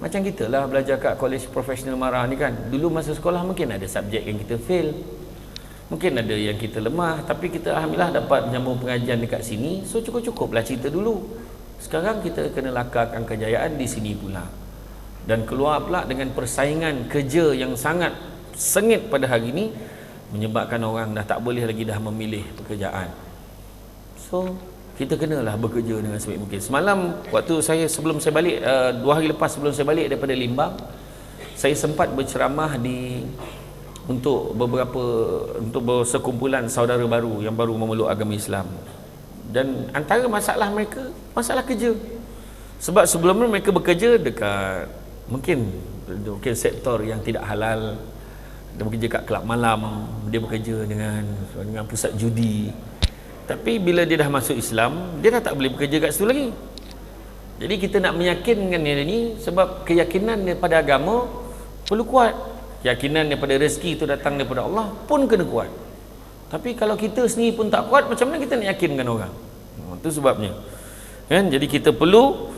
Macam kita lah belajar kat Kolej Profesional Marah ni kan. Dulu masa sekolah mungkin ada subjek yang kita fail, mungkin ada yang kita lemah, tapi kita alhamdulillah dapat menyambung pengajian dekat sini. So cukup-cukuplah cerita dulu. Sekarang kita kena lakarkan kejayaan di sini pula. Dan keluar pula dengan persaingan kerja yang sangat sengit pada hari ini, menyebabkan orang dah tak boleh lagi dah memilih pekerjaan. So kita kenalah bekerja dengan sebaik mungkin. Semalam waktu sebelum saya balik, 2 hari lepas sebelum saya balik daripada Limbang, saya sempat berceramah untuk sekumpulan saudara baru yang baru memeluk agama Islam. Dan antara masalah mereka, masalah kerja. Sebab sebelum mereka bekerja dekat mungkin sektor yang tidak halal. Dia bekerja kat kelab malam, dia bekerja dengan pusat judi. Tapi bila dia dah masuk Islam, dia dah tak boleh bekerja kat situ lagi. Jadi kita nak meyakinkan dia ni, sebab keyakinan daripada agama perlu kuat. Keyakinan daripada rezeki itu datang daripada Allah pun kena kuat. Tapi kalau kita sendiri pun tak kuat, macam mana kita nak yakinkan orang? Itu sebabnya. Kan? Jadi kita perlu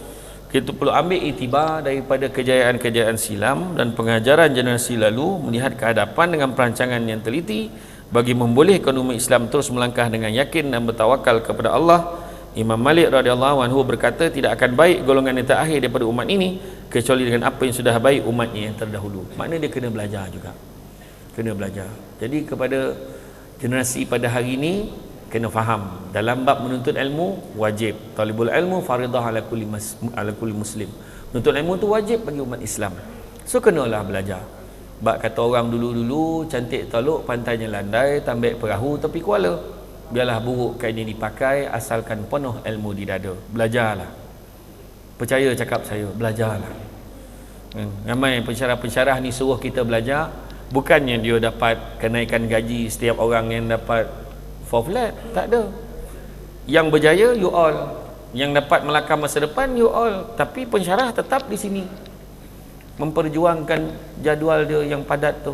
ambil iktibar daripada kejayaan-kejayaan silam dan pengajaran generasi lalu, melihat kehadapan dengan perancangan yang teliti bagi membolehkan umat Islam terus melangkah dengan yakin dan bertawakal kepada Allah. Imam Malik radhiyallahu anhu berkata, tidak akan baik golongan yang terakhir daripada umat ini kecuali dengan apa yang sudah baik umatnya yang terdahulu. Maknanya dia kena belajar juga. Kena belajar. Jadi kepada generasi pada hari ini, kena faham dalam bab menuntut ilmu wajib. Talibul ilmu faridah ala kulli muslim. Menuntut ilmu tu wajib bagi umat Islam. So kenalah belajar. Bak kata orang dulu-dulu, cantik tolok, pantainya landai, tambik perahu tepi kuala. Biarlah buruk kain ini dipakai, asalkan penuh ilmu di dada. Belajarlah. Percaya cakap saya, belajarlah. Ramai pensyarah-pensyarah ni suruh kita belajar, bukannya dia dapat kenaikan gaji setiap orang yang dapat 4 flat, tak ada. Yang berjaya you all, yang dapat melakar masa depan you all. Tapi pensyarah tetap di sini memperjuangkan jadual dia yang padat tu,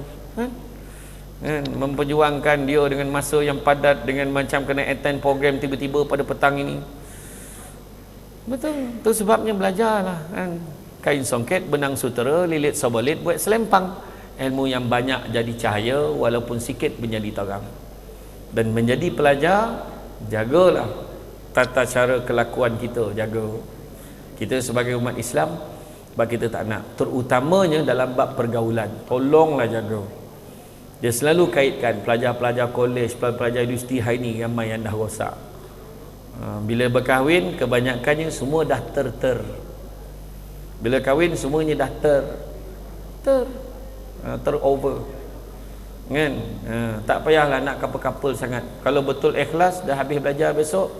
memperjuangkan dia dengan masa yang padat, dengan macam kena attend program tiba-tiba pada petang ini. Betul, tu sebabnya belajarlah kan. Kain songket, benang sutera, lilit sobolit, buat selempang. Ilmu yang banyak jadi cahaya, walaupun sikit menjadi terang. Dan menjadi pelajar, jagalah tata cara kelakuan kita, jaga. Kita sebagai umat Islam, sebab kita tak nak, terutamanya dalam bab pergaulan, tolonglah jaga. Dia selalu kaitkan pelajar-pelajar kolej, pelajar industri hari ni ramai yang dah rosak. Bila berkahwin, kebanyakannya semua dah bila kahwin semuanya dah over kan. Tak payahlah nak couple-couple sangat. Kalau betul ikhlas, dah habis belajar besok,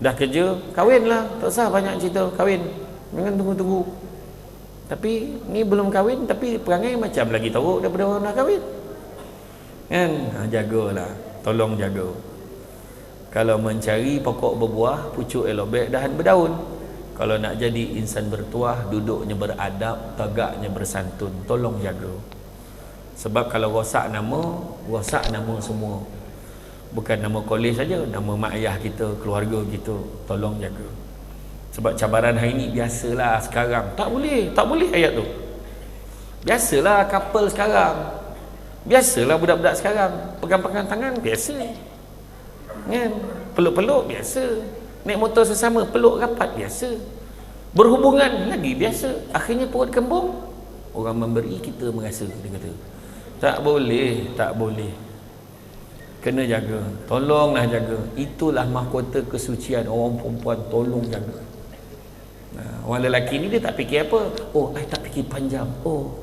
dah kerja, kahwinlah. Tak usah banyak cerita kahwin, jangan tunggu-tunggu. Tapi ni belum kahwin, tapi perangai macam lagi teruk daripada orang dah kahwin kan. Jagalah, tolong jaga. Kalau mencari pokok berbuah, pucuk elobek, dahan berdaun. Kalau nak jadi insan bertuah, duduknya beradab, tegaknya bersantun. Tolong jaga. Sebab kalau rosak nama semua. Bukan nama kolej saja, nama mak ayah kita, keluarga kita. Tolong jaga. Sebab cabaran hari ni biasalah sekarang. Tak boleh ayat tu. Biasalah couple sekarang. Biasalah budak-budak sekarang. Pegang-pegang tangan biasa. Kan? Peluk-peluk biasa. Naik motor sesama peluk rapat biasa. Berhubungan lagi biasa. Akhirnya perut kembung. Orang memberi, kita merasa, dia kata. Tak boleh. Kena jaga. Tolonglah jaga. Itulah mahkota kesucian orang perempuan. Tolong jaga. Orang lelaki ni dia tak fikir apa. Oh, I tak fikir panjang. Oh,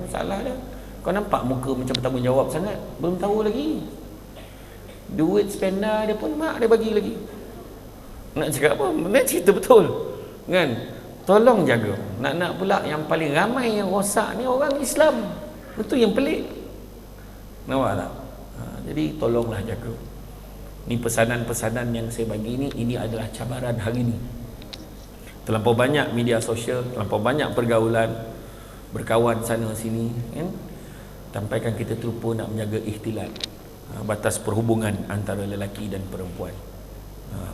salah dah. Kau nampak muka macam bertanggungjawab sangat. Belum tahu lagi. Duit spender dia pun mak dia bagi lagi. Nak cakap apa? Nak cerita betul. Kan? Tolong jaga. Nak pula yang paling ramai yang rosak ni orang Islam. Itu yang pelik. Nampak tak? Jadi tolonglah jaga. Ni pesanan-pesanan yang saya bagi ni, ini adalah cabaran hari ni. Terlampau banyak media sosial, terlampau banyak pergaulan, berkawan sana sini, kan? Sampaikan kita terlupa nak menjaga ikhtilat, batas perhubungan antara lelaki dan perempuan.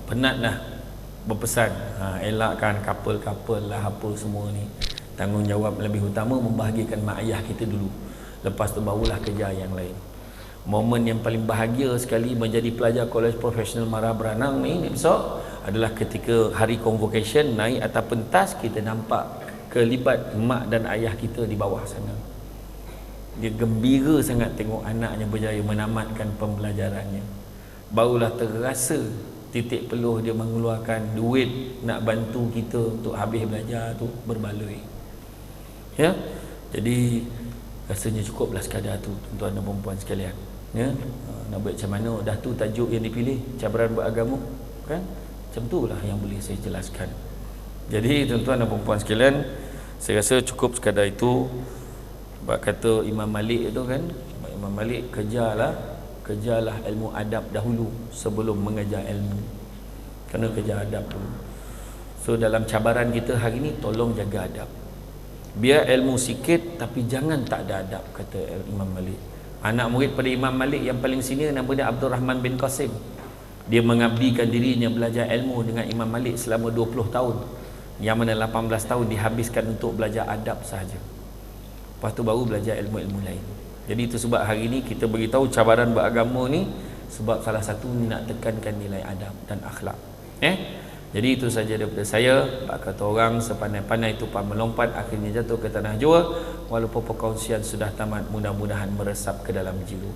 Penat dah berpesan, elakkan couple-couple lah apa semua ni. Tanggungjawab lebih utama membahagiakan mak ayah kita dulu. Lepas tu barulah kerja yang lain. Momen yang paling bahagia sekali menjadi pelajar kolej profesional Marah Beranang ni besok adalah ketika hari convocation, naik atas pentas, kita nampak kelibat mak dan ayah kita di bawah sana. Dia gembira sangat tengok anaknya berjaya menamatkan pembelajarannya. Barulah terasa titik peluh dia mengeluarkan duit nak bantu kita untuk habis belajar tu berbaloi. Ya. Jadi rasanya cukuplah sekadar tu, tuan-tuan dan puan sekalian. Ya. Nak buat macam mana? Dah tu tajuk yang dipilih, cabaran beragama, kan? Macam itulah yang boleh saya jelaskan. Jadi tuan-tuan dan puan sekalian, saya rasa cukup sekadar itu. Sebab kata Imam Malik itu kan, Imam Malik kejarlah ilmu adab dahulu sebelum mengejar ilmu. Kena kejar adab dulu. So dalam cabaran kita hari ni, tolong jaga adab. Biar ilmu sikit tapi jangan tak ada adab, kata Imam Malik. Anak murid pada Imam Malik yang paling senior nama dia Abdul Rahman bin Qasim. Dia mengabdikan dirinya belajar ilmu dengan Imam Malik selama 20 tahun. Yang mana 18 tahun dihabiskan untuk belajar adab sahaja. Lepas tu baru belajar ilmu-ilmu lain. Jadi itu sebab hari ni kita beritahu cabaran beragama ni sebab salah satu ni nak tekankan nilai adab dan akhlak. Jadi itu saja daripada saya. Kata orang, sepandai-pandai tupai melompat akhirnya jatuh ke tanah jua. Walaupun perkongsian sudah tamat, mudah-mudahan meresap ke dalam jiwa.